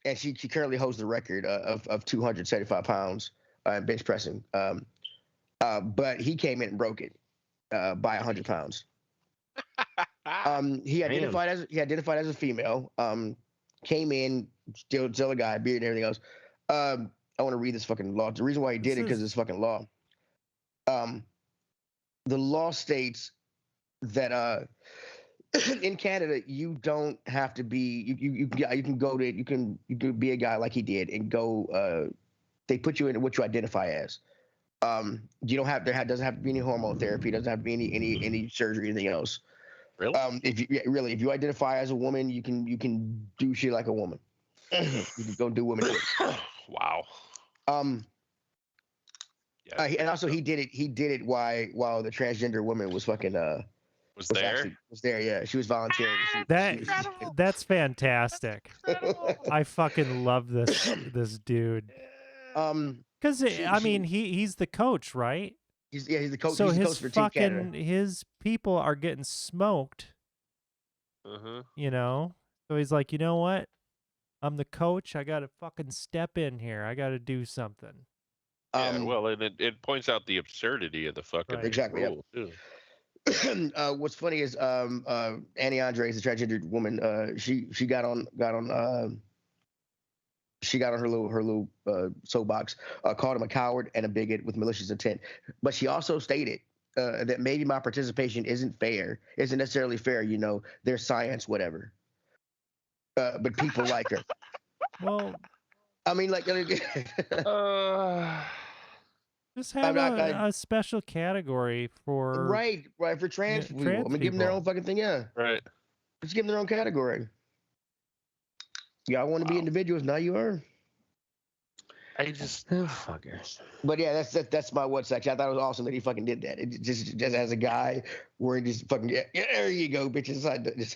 And she currently holds the record of 275 pounds in bench pressing. But he came in and broke it by 100 pounds. He identified as a female. Came in, still a guy, beard and everything else. I want to read this fucking law. The reason why he did it because it's fucking law. The law states that in Canada you don't have to be you can be a guy like he did and go. They put you in what you identify as. You don't have doesn't have to be any hormone therapy. Doesn't have to be any surgery, anything else. Really? If you identify as a woman, you can do shit like a woman. You can go do women shit. Wow. Yeah. And also he did it while the transgender woman was fucking was there. Yeah, she was volunteering. That's fantastic. I fucking love this dude. Because I mean he's the coach, right? He's the coach. So he's the his coach for Team Canada. fucking his people are getting smoked. You know, so he's like, you know what? I'm the coach. I got to fucking step in here. I got to do something. Yeah, well, and it points out the absurdity of the fucking exactly. rule too. What's funny is Annie Andres, the transgender woman, she got on She got on her little soapbox, called him a coward and a bigot with malicious intent. But she also stated that maybe my participation isn't necessarily fair. There's science, whatever. But people like her. Well, I mean, like, just have a special category for right for trans people. trans I mean, give them their people. own fucking thing. Yeah, Right. just give them their own category. Y'all want to be individuals, now you are. I just fuckers. But yeah, that's my what section. I thought it was awesome that he fucking did that. It just as a guy, where he just fucking there you go, bitches.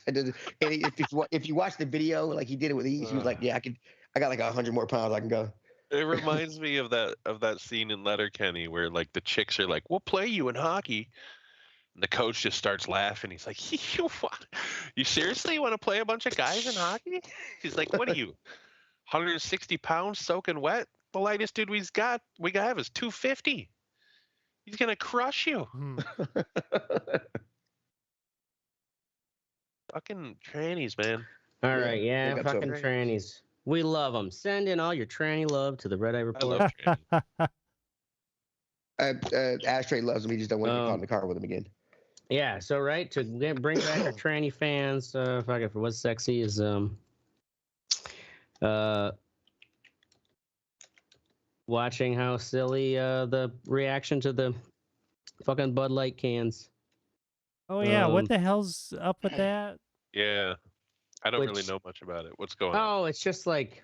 And if you watch the video, like he did it with ease, he was like, yeah, I got like 100 more pounds I can go. It reminds me of that scene in Letterkenny where like the chicks are like, "We'll play you in hockey," and the coach just starts laughing. He's like, "You seriously want to play a bunch of guys in hockey?" He's like, "What are you, 160 pounds soaking wet? The lightest dude we have is 250. He's gonna crush you." Fucking trannies, man. All right, yeah, got fucking some. trannies. We love them. Send in all your tranny love to the Red Eye I Report. love trannies. Ashtray loves him. He just don't want to get caught in the car with him again. Yeah, so right to bring back our tranny fans. Fuck it, for what's sexy is watching how silly the reaction to the fucking Bud Light cans. Oh yeah, what the hell's up with that? Yeah, I don't really Which- know much about it. What's going on? Oh, it's just like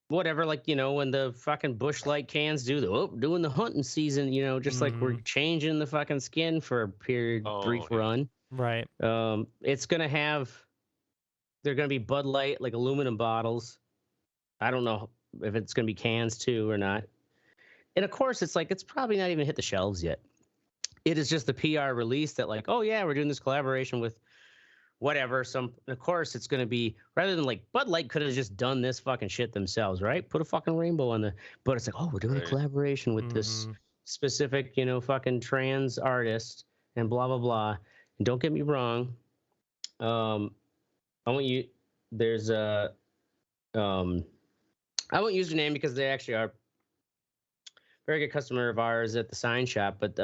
whatever, like, when the fucking Bush Light cans doing the hunting season, just like we're changing the fucking skin for a brief yeah. run. Right. It's gonna have, they're gonna be Bud Light, like aluminum bottles. I don't know if it's gonna be cans too or not. And of course, it's like, it's probably not even hit the shelves yet. It is just the PR release that like, oh yeah, we're doing this collaboration with whatever. Of course, it's going to be, rather than like Bud Light could have just done this fucking shit themselves, right? Put a fucking rainbow on but it's like, oh, we're doing a collaboration with this specific, fucking trans artist and blah, blah, blah. And don't get me wrong. I won't use their name because they actually are a very good customer of ours at the sign shop, but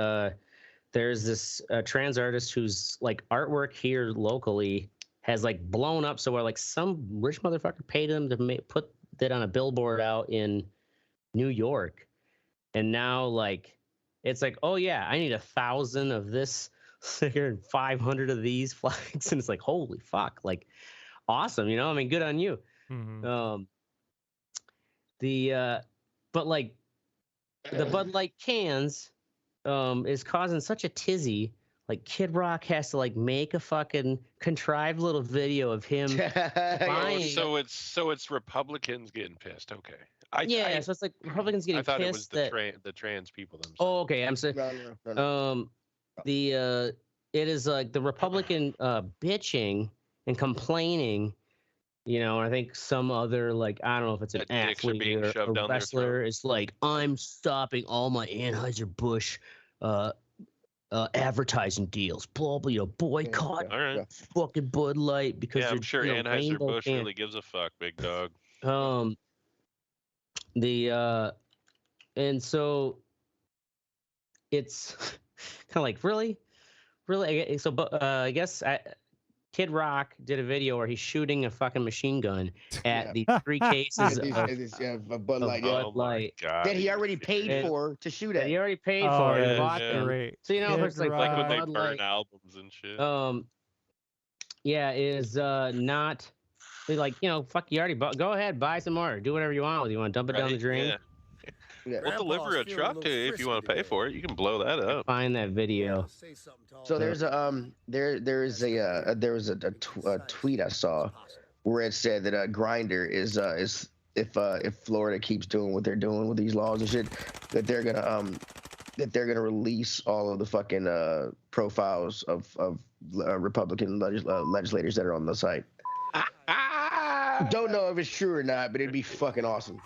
there's this trans artist whose like artwork here locally has like blown up, so where like some rich motherfucker paid him to put that on a billboard out in New York, and now like it's like, oh yeah, I need 1,000 of this sticker and 500 of these flags, and it's like, holy fuck, like awesome, I mean, good on you. But like the Bud Light cans is causing such a tizzy. Like Kid Rock has to like make a fucking contrived little video of him buying. So it's Republicans getting pissed. Okay. So it's like Republicans getting pissed. I thought it was the trans people themselves. Oh, okay. I'm sorry. No. It is like the Republican bitching and complaining. I think some other, like, I don't know if it's an athlete or a wrestler, is like, I'm stopping all my Anheuser-Busch advertising deals. Blah, blah, boycott All right. fucking Bud Light because I'm sure Anheuser-Busch can. really gives a fuck, big dog. And so it's kind of like, really? So, I guess Kid Rock did a video where he's shooting a fucking machine gun at the 3 cases of Bud Light. Oh my God. That he already paid for to shoot at. He already paid for it. yeah, Bought yeah. them. Great. So it's like Like when they Bud burn Light, albums and shit. is not like, fuck, you already bought. Go ahead, buy some more. Do whatever you want with it. You want to dump it down the drain? Yeah. Yeah. We'll deliver a truck to you if you want to pay for it. You can blow that up. Find that video. So there's a tweet I saw where it said that Grindr is if Florida keeps doing what they're doing with these laws and shit, that they're gonna release all of the fucking profiles of Republican legislators that are on the site. Don't know if it's true or not, but it'd be fucking awesome.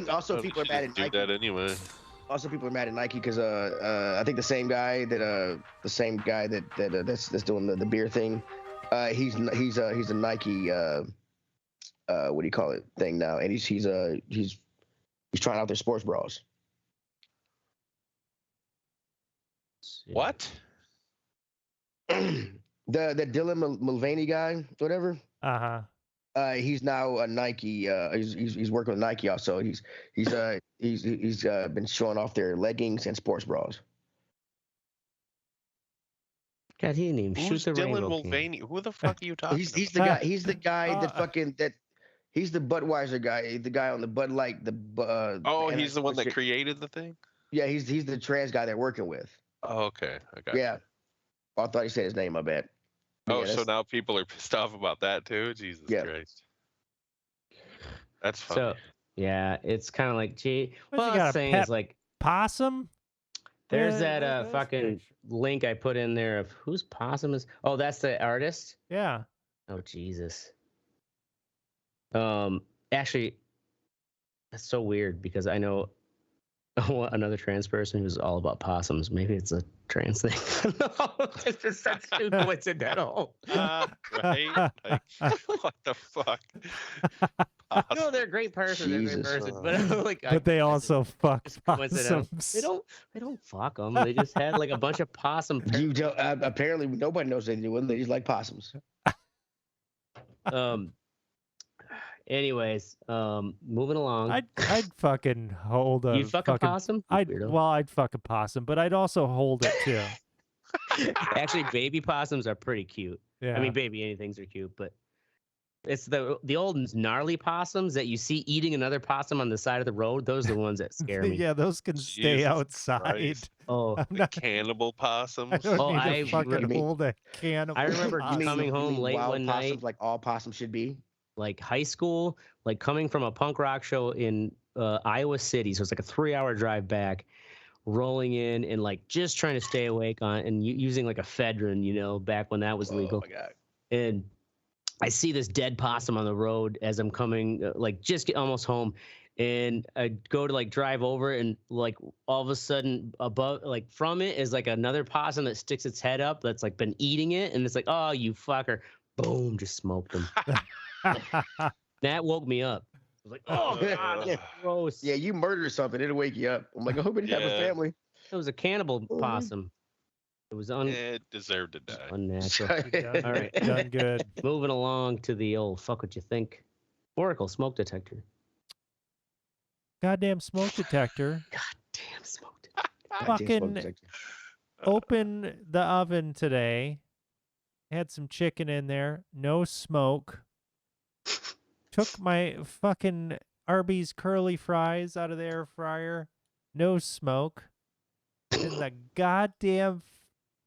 Also, people are mad at Nike. Do that anyway. Also, people are mad at Nike because I think the same guy that's doing the beer thing He's a Nike what do you call it thing now, and he's trying out their sports bras. What? The Dylan Mulvaney guy, whatever. He's now a Nike. He's working with Nike also. He's been showing off their leggings and sports bras. God, he didn't even Who's shoot the Dylan rainbow can. Mulvaney? Who the fuck are you talking about? He's the guy. He's the guy that fucking that. He's the Budweiser guy. The guy on the Bud Light. Oh, he's the one that created the thing. Yeah, he's the trans guy they're working with. Oh, okay, I got. Yeah. Oh, I thought he said his name. I bet. Oh, so now people are pissed off about that too. Jesus Christ. That's funny. So yeah, it's kind of like, gee, What, what you I got was a saying pet is like, possum? there's Yeah, that that's fucking picture. link I put in there of whose possum is. Oh, that's the artist. Yeah. Oh Jesus. Actually, that's so weird because I know another trans person who's all about possums. Maybe it's a trans thing. No, it's just that's too coincidental. Right? Like, what the fuck? No, they're a great person. They're a great Jesus. person, but like, But they also fuck it's coincidental. possums. They don't fuck them. They just had like a bunch of possum. You don't, apparently nobody knows anything with them. They just like possums. Anyways, moving along. I'd fucking hold a You'd fuck a possum? You weirdo. I'd fuck a possum, but I'd also hold it too. Actually, baby possums are pretty cute. Yeah. I mean, baby anythings are cute, but it's the old gnarly possums that you see eating another possum on the side of the road. Those are the ones that scare me. Yeah, those can stay Jesus outside. Christ. Oh, I'm The not, cannibal possums. I don't Oh, need I to fucking remember- hold a can of I remember possum. coming home late wild one possums, night, like all possums should be. like high school, like coming from a punk rock show in Iowa City. So it's like a 3-hour drive back, rolling in and like just trying to stay awake on and using like a Fedrin, you know, back when that was legal. Oh my god. And I see this dead possum on the road as I'm coming, like just get almost home, and I go to like drive over, and like all of a sudden above, like from it is like another possum that sticks its head up that's like been eating it, and it's like, oh, you fucker, boom, just smoked him. That woke me up. I was like, oh god, that's gross. Yeah, you murder something, it'll wake you up. I'm like, I hope it didn't have a Yeah. family. It was a cannibal possum. It was It deserved to die. unnatural. Done, All right. done good. Moving along to the old fuck what you think. Oracle smoke detector. Goddamn smoke detector. Damn smoke detector. Goddamn smoke Fucking detector. open the oven today. Had some chicken in there. No smoke. Took my fucking Arby's curly fries out of the air fryer. No smoke. And the goddamn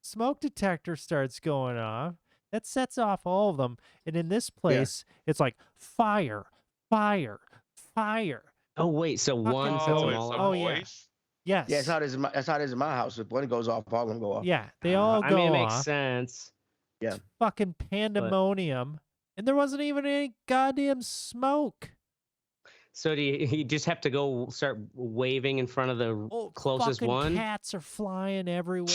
smoke detector starts going off. That sets off all of them. And in this place, it's like fire, fire, fire. Oh wait, so one sets Oh, them it's all a off? Oh, yeah. voice? Yes. Yeah, that's how it is in my house. If one goes off, all of them go off. Yeah, they all I go mean, it makes off. sense. Yeah. Fucking pandemonium. And there wasn't even any goddamn smoke. So do you just have to go start waving in front of the Oh, closest fucking one? cats are flying everywhere.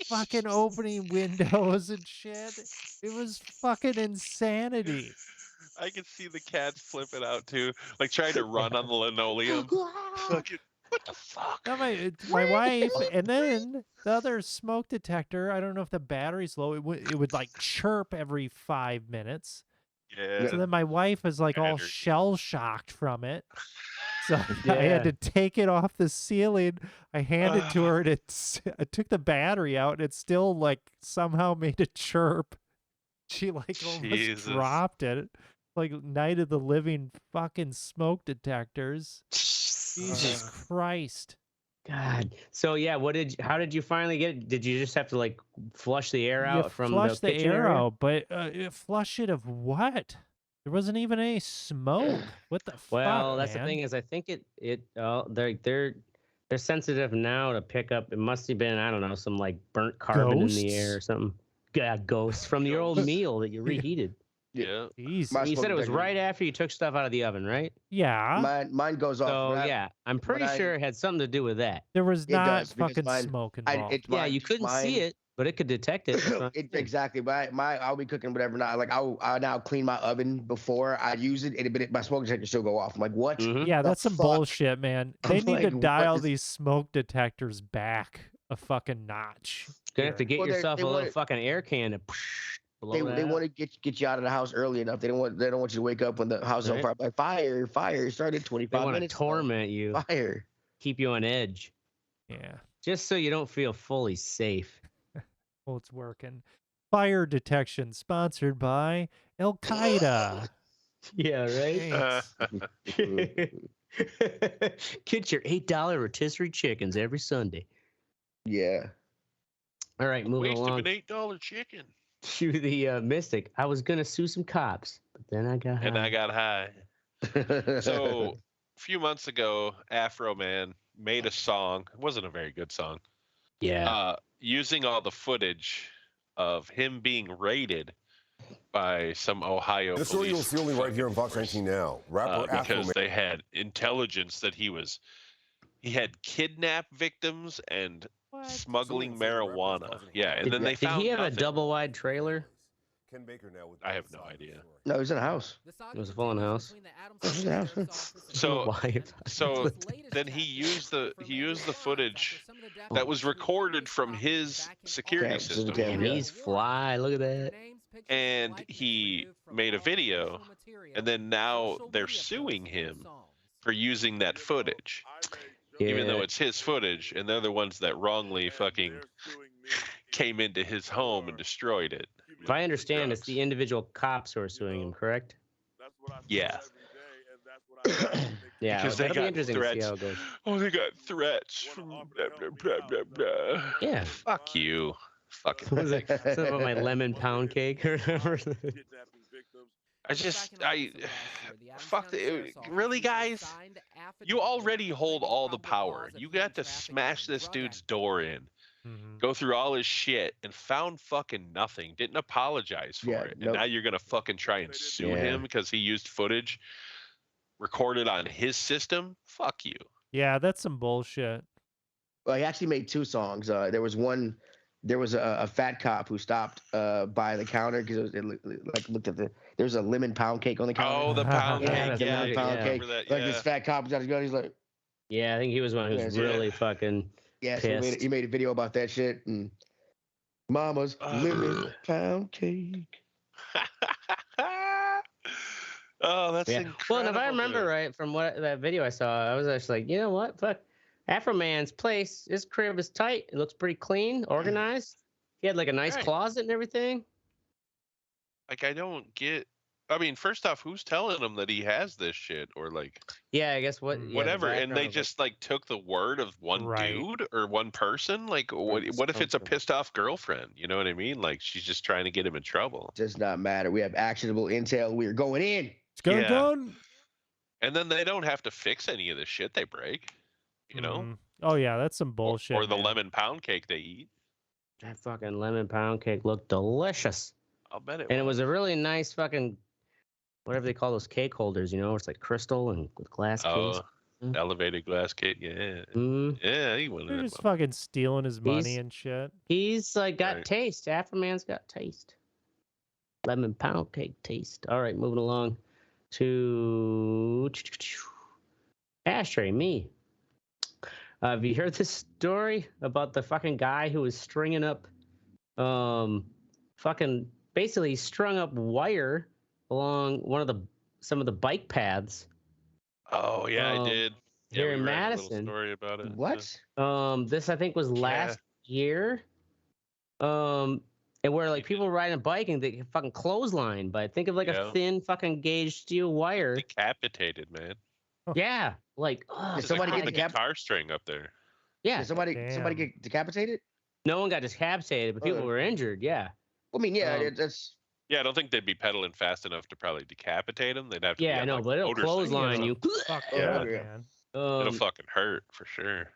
Fucking opening windows and shit. It was fucking insanity. I can see the cats flipping out too, like trying to run on the linoleum. Fucking, what the fuck? Now my wife, and then the other smoke detector, I don't know if the battery's low, it would like chirp every 5 minutes. Yeah. So then my wife was like all Battery. shell shocked from it. So I Yeah. had to take it off the ceiling. I handed to her, and I took the battery out, and it still like somehow made a chirp. She like almost Jesus. dropped it. Like Night of the Living fucking smoke detectors. Jesus Christ. God. So yeah, how did you finally get it? Did you just have to like flush the air You out from flush the the kitchen air area? out, but flush it of what? There wasn't even any smoke. What the fuck, Well, that's man? the thing is I think they're sensitive now to pick up. It must have been, I don't know, some like burnt carbon in the air or Ghosts? something. Yeah, ghosts from your old meal that you reheated. Yeah. Jeez. My You smoke said it was detector- right after you took stuff out of the oven, right? Yeah. Mine goes off. So when I- yeah, I'm pretty I- sure it had something to do with that. There was It not does, because fucking mine- smoke I- involved. Yeah, you couldn't see mine- it. but it could detect it. That's what I'm saying. Exactly. I'll be cooking whatever now. Like I'll now clean my oven before I use it, and my smoke detector still go off. I'm like, what? Mhm. Yeah, the that's some fuck? bullshit, man. They I'm need to like, what dial is- these smoke detectors back a fucking notch. Gonna have to here. get Well, yourself they a little wanna- fucking air can to blow They that want up. to get you out of the house early enough. They don't want you to wake up when the house is on Right. fire. Like fire. It started They 25 want to minutes. ago. torment you, Fire. keep you on edge, Yeah. just so you don't feel fully safe. Well, it's working. Fire detection sponsored by Al Qaeda. Yeah, right. Thanks. Get your $8 rotisserie chickens every Sunday. Yeah. All right, moving Waste of along an $8 chicken. to the Mystic. I was gonna sue some cops, but then I got And high. I got high. So a few months ago, Afroman made a song. It wasn't a very good song. Yeah. Using all the footage of him being raided by some Ohio The story you'll police see only right here on Fox force, 19 now. Rapper because Afroman. they had intelligence that he had kidnapped victims and smuggling marijuana. Yeah, and then they Did found he have a nothing. double wide trailer? Ken Baker now with I have the no side of the idea. story. No, it was in a house. It was a fallen house. So Why? So then he used the footage that was recorded from his security Cam- system, cam- Damn, he's fly. Look at that. and he made a video, and then now they're suing him for using that footage, even though Yeah. it's his footage, and they're the ones that wrongly fucking came into his home and destroyed it. If I understand, it's the individual cops who are suing him, correct? Yeah. Yeah, Because they that'll be got interesting to see threats. how it goes. Oh, they got threats from blah, blah, blah, blah, blah. Yeah. Fuck you. Fucking Was it something about my lemon pound cake or whatever? fuck really, guys? You already hold all the power. You got to smash this dude's door in, Mhm. go through all his shit, and found fucking nothing. Didn't apologize for Yeah, it. And nope. now you're gonna fucking try and sue Yeah. him because he used footage recorded on his system? Fuck you. Yeah, that's some bullshit. Well, he actually made two songs. There was a fat cop who stopped by the counter because looked at there's a lemon pound cake on the counter. Oh, the pound Yeah, cake. the Yeah, lemon I pound remember cake. that, Like yeah. this fat cop was out his gun. He's like, Yeah, I think he was one who's Yeah. really fucking. yeah. So Pissed. he made a video about that shit and Mama's lemon pound cake. Oh, that's Yeah. incredible. Well, and if I remember dude. right from what that video I saw, I was actually like, you know what? Fuck. Afroman's place, his crib is tight. It looks pretty clean, organized. He had like a nice Right. closet and everything. Like, I don't get. I mean, first off, who's telling him that he has this shit, or like Yeah, I guess what. Mm. Yeah, the whatever? And background they of it. just like took the word of one Right. dude or one person. Like, what if it's a spokesman. pissed off girlfriend? You know what I mean? Like, she's just trying to get him in trouble. Does not matter. We have actionable intel. We are going in. It's going Yeah. down. And then they don't have to fix any of the shit they break. You know, Mhm. Oh yeah, that's some bullshit. or the man. lemon pound cake they eat. That fucking lemon pound cake looked delicious. I'll bet it. And it was a really nice fucking, whatever they call those cake holders, you know, it's like crystal and with glass case. Oh, Mm. elevated glass cake. Yeah, Mm. yeah. He went They're in. just fucking stealing his money He's- and shit. He's like got Right. taste. Afroman's got taste. Lemon pound cake taste. All right, moving along to Ashtray, me. Have you heard this story about the fucking guy who was stringing up, fucking basically strung up wire along some of the bike paths. Oh yeah, I Um, did. here we in read a little Madison. story about it. What? This I think was last year. And where like people were riding a bike and they get fucking clothesline, but think of like Yeah. a thin fucking gauge steel wire. Decapitated, man. Yeah, like Did Just somebody like get a guitar string up there. yeah. Did somebody Damn. get decapitated? No one got decapitated, but people Okay. were injured. Yeah, I mean, yeah, Um, that's Yeah, I don't think they'd be pedaling fast enough to probably decapitate them. They'd have to. yeah, be I on, know, like, but it'll motorcycle. clothesline you. Fuck Oh, yeah, yeah. man. It'll fucking hurt for sure.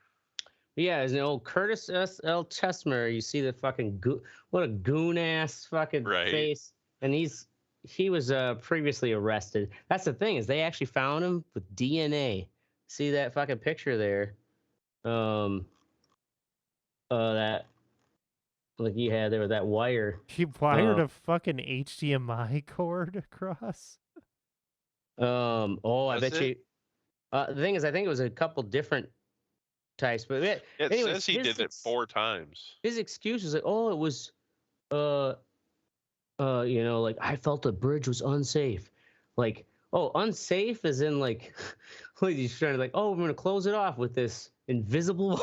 Yeah, as an old Curtis S.L. Chesmer, you see the fucking what a goon ass fucking Right. face, and he was previously arrested. That's the thing is they actually found him with DNA. See that fucking picture there? That like you had there with that wire. He wired a fucking HDMI cord across. Oh, I Was bet it? you. The thing is, I think it was a couple different types, but It anyways, says he did it 4 times. His excuse was like, "Oh, it was, like I felt the bridge was unsafe." Like, oh, unsafe is in like, like he's trying to like, oh, we're gonna close it off with this invisible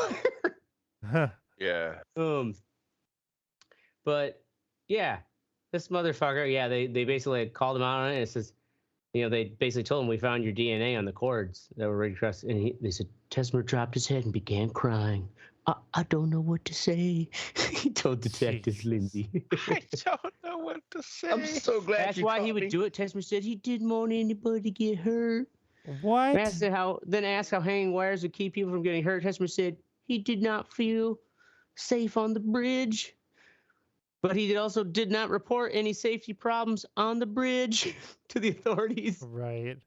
wire. Yeah. But yeah, this motherfucker, yeah, they basically had called him out on it. And it says, they basically told him we found your DNA on the cords that were right across. And they said, Tesmer dropped his head and began crying. I don't know what to say. He told Detective Jesus. Lindsay. I don't know what to say. I'm so glad That's you why he caught would me. do it. Tesmer said he didn't want anybody to get hurt. What? Asked how hanging wires would keep people from getting hurt. Tesmer said he did not feel safe on the bridge. But he also did not report any safety problems on the bridge to the authorities. Right.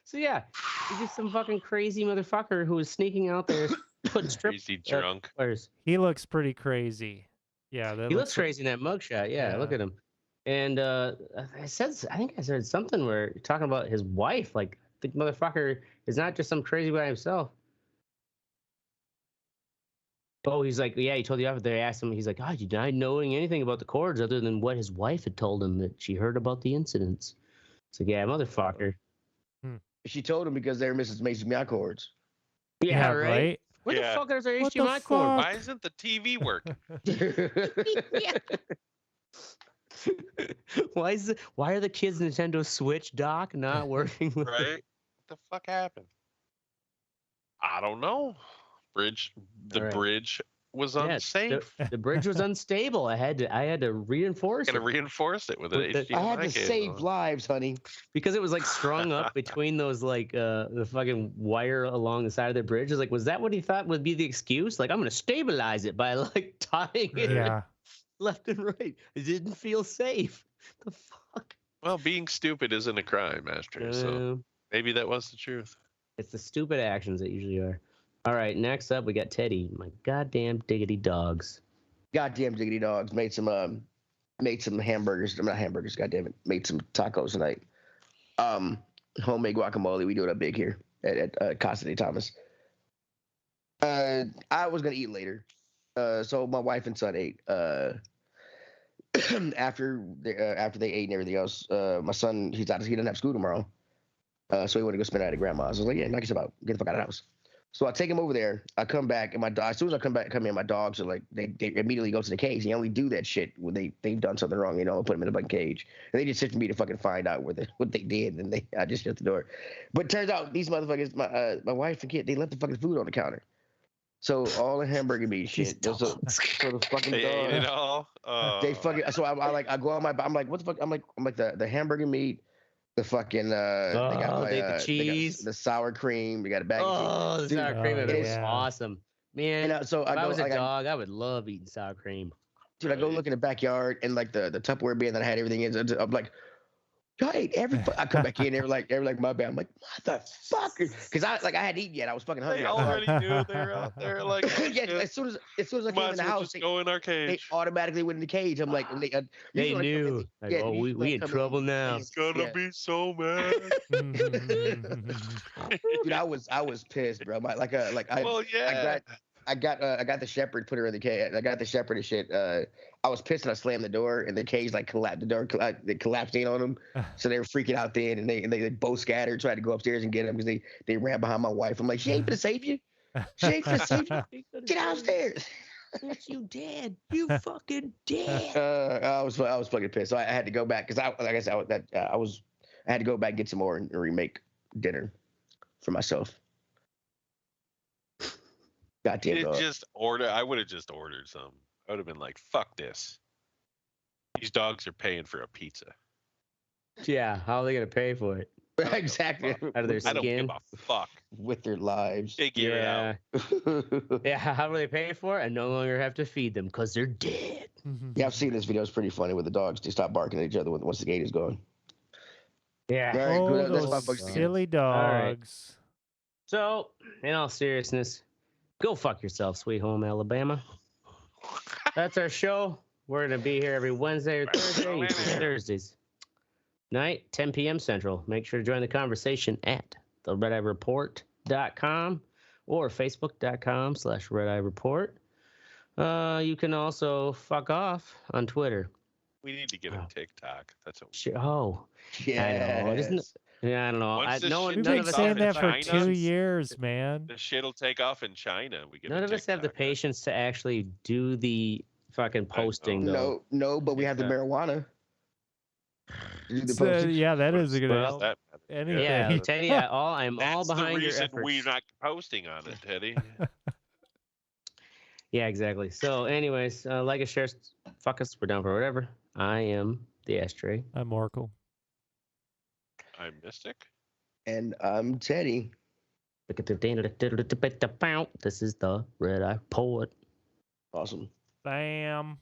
So yeah, he's just some fucking crazy motherfucker who was sneaking out there putting strip Crazy drunk. wires. He looks pretty crazy. Yeah, that He looks crazy in that mugshot. Yeah, look Yeah. at him. And I think I said something where talking about his wife. Like the motherfucker is not just some crazy by himself. Oh, he's like, yeah, he told the officer. They asked him. He's like, oh, denied knowing anything about the cords other than what his wife had told him that she heard about the incidents. It's like, yeah, motherfucker. She told him because they were missing HDMI cords. Yeah, right. Where Yeah. the fuck is our What the HDMI cord? fuck? Why isn't the TV working? Why are the kids' Nintendo Switch dock not working? Right? What the fuck happened? I don't know. The All right. bridge was Yeah, unsafe. The bridge was unstable. I had to reinforce Gotta it reinforce it with an With the- HDMI I had to cable. save lives, honey. because it was like strung up between those like the fucking wire along the side of the bridge. It's like, was that what he thought would be the excuse? Like, I'm gonna stabilize it by like tying it Yeah. left and right. It didn't feel safe. The fuck. Well, being stupid isn't a crime, Ashtray. So maybe that was the truth. It's the stupid actions that usually are. All right, next up we got Teddy. My goddamn diggity dogs. Goddamn diggity dogs. Made some hamburgers. Not hamburgers, goddamn it. Made some tacos tonight. Homemade guacamole. We do it up big here at Casa de Thomas. I was gonna eat later. So my wife and son ate. After they ate and everything else, my son he doesn't have school tomorrow. So he wanted to go spend the night at grandma's. I was like, yeah, knock yourself out. Get the fuck out of the house. So I take him over there. I come back, and as soon as I come in, my dogs are like, they immediately go to the cage. You only do that shit when they've done something wrong, put them in a fucking cage. And they just sit for me to fucking find out what they did, and I just shut the door. But it turns out these motherfuckers, my wife and kid, they left the fucking food on the counter. So all the hamburger meat shit. So the fucking They ate it dog. all. They fucking. So I go on I'm like, what the fuck? I'm like the hamburger meat. The fucking they got they ate the cheese, the sour cream. We got a bag of cheese. Oh, the sour cream oh, is yeah. awesome, man. And so if I I was a like, dog, I would love eating sour cream. dude, I go look in the backyard and like the Tupperware bin that I had everything in. I'm like, y'all ate everything. I come back in, they're like my bad. I'm like, motherfucker, because I hadn't eaten yet. I was fucking hungry. They already knew they were out there. Like, yeah, as soon as I came might in as the well house, just go in our they cage. automatically went in the cage. I'm like, and They usually when I come in, knew. Like, oh, usually when we I in come trouble now. He's gonna yeah. be so mad. Dude, I was pissed, bro. Well, yeah. I got the shepherd, put her in the cage. I got the shepherd and shit. I was pissed and I slammed the door and the cage like collapsed. The door they collapsed in on them, so they were freaking out then and they both scattered, tried to go upstairs and get them because they ran behind my wife. I'm like, she ain't gonna save you. She ain't gonna save you. Get downstairs. Yes, you dead. You fucking dead. I was fucking pissed. So I had to go back because I had to go back and get some more and remake dinner for myself. Goddamn dog. I would have just ordered some. I would have been like, fuck this. These dogs are paying for a pizza. Yeah, how are they gonna pay for it? Exactly. Out of their I don't skin. give a fuck. With their lives. Figure it out. Yeah, how do they pay for it? I no longer have to feed them because they're dead. Yeah, I've seen this video. It's pretty funny with the dogs. They stop barking at each other once the gate is gone. Yeah. All right, Oh, good. That's my those fucking silly dogs. So, in all seriousness, go fuck yourself, sweet home Alabama. That's our show. We're going to be here every Wednesday or Thursday. Usually Thursdays night, 10 p.m. Central. Make sure to join the conversation at theredeyereport.com or facebook.com/redeyereport. You can also fuck off on Twitter. We need to get a TikTok. That's what. Oh, Yeah. I know. Yeah, I don't know. Once this No one, shit We've none been of us takes off have saying in the that for China, 2 years, man. The shit'll take off in China. We get None a of us have the TikTok. patience to actually do the fucking posting, though. No, but we have the Yeah. marijuana. To do the So, postage. yeah, that What is is- a good what does help. that matter? Anything. Yeah, Teddy, I'm all That's the behind your reason efforts. we're not posting on it, Teddy. Yeah, exactly. So, anyways, like us, share, fuck us. We're down for whatever. I am the Ashtray. I'm Oracle. I'm Mystic. And I'm Teddy. This is the Red Eye Poet. Awesome. Bam.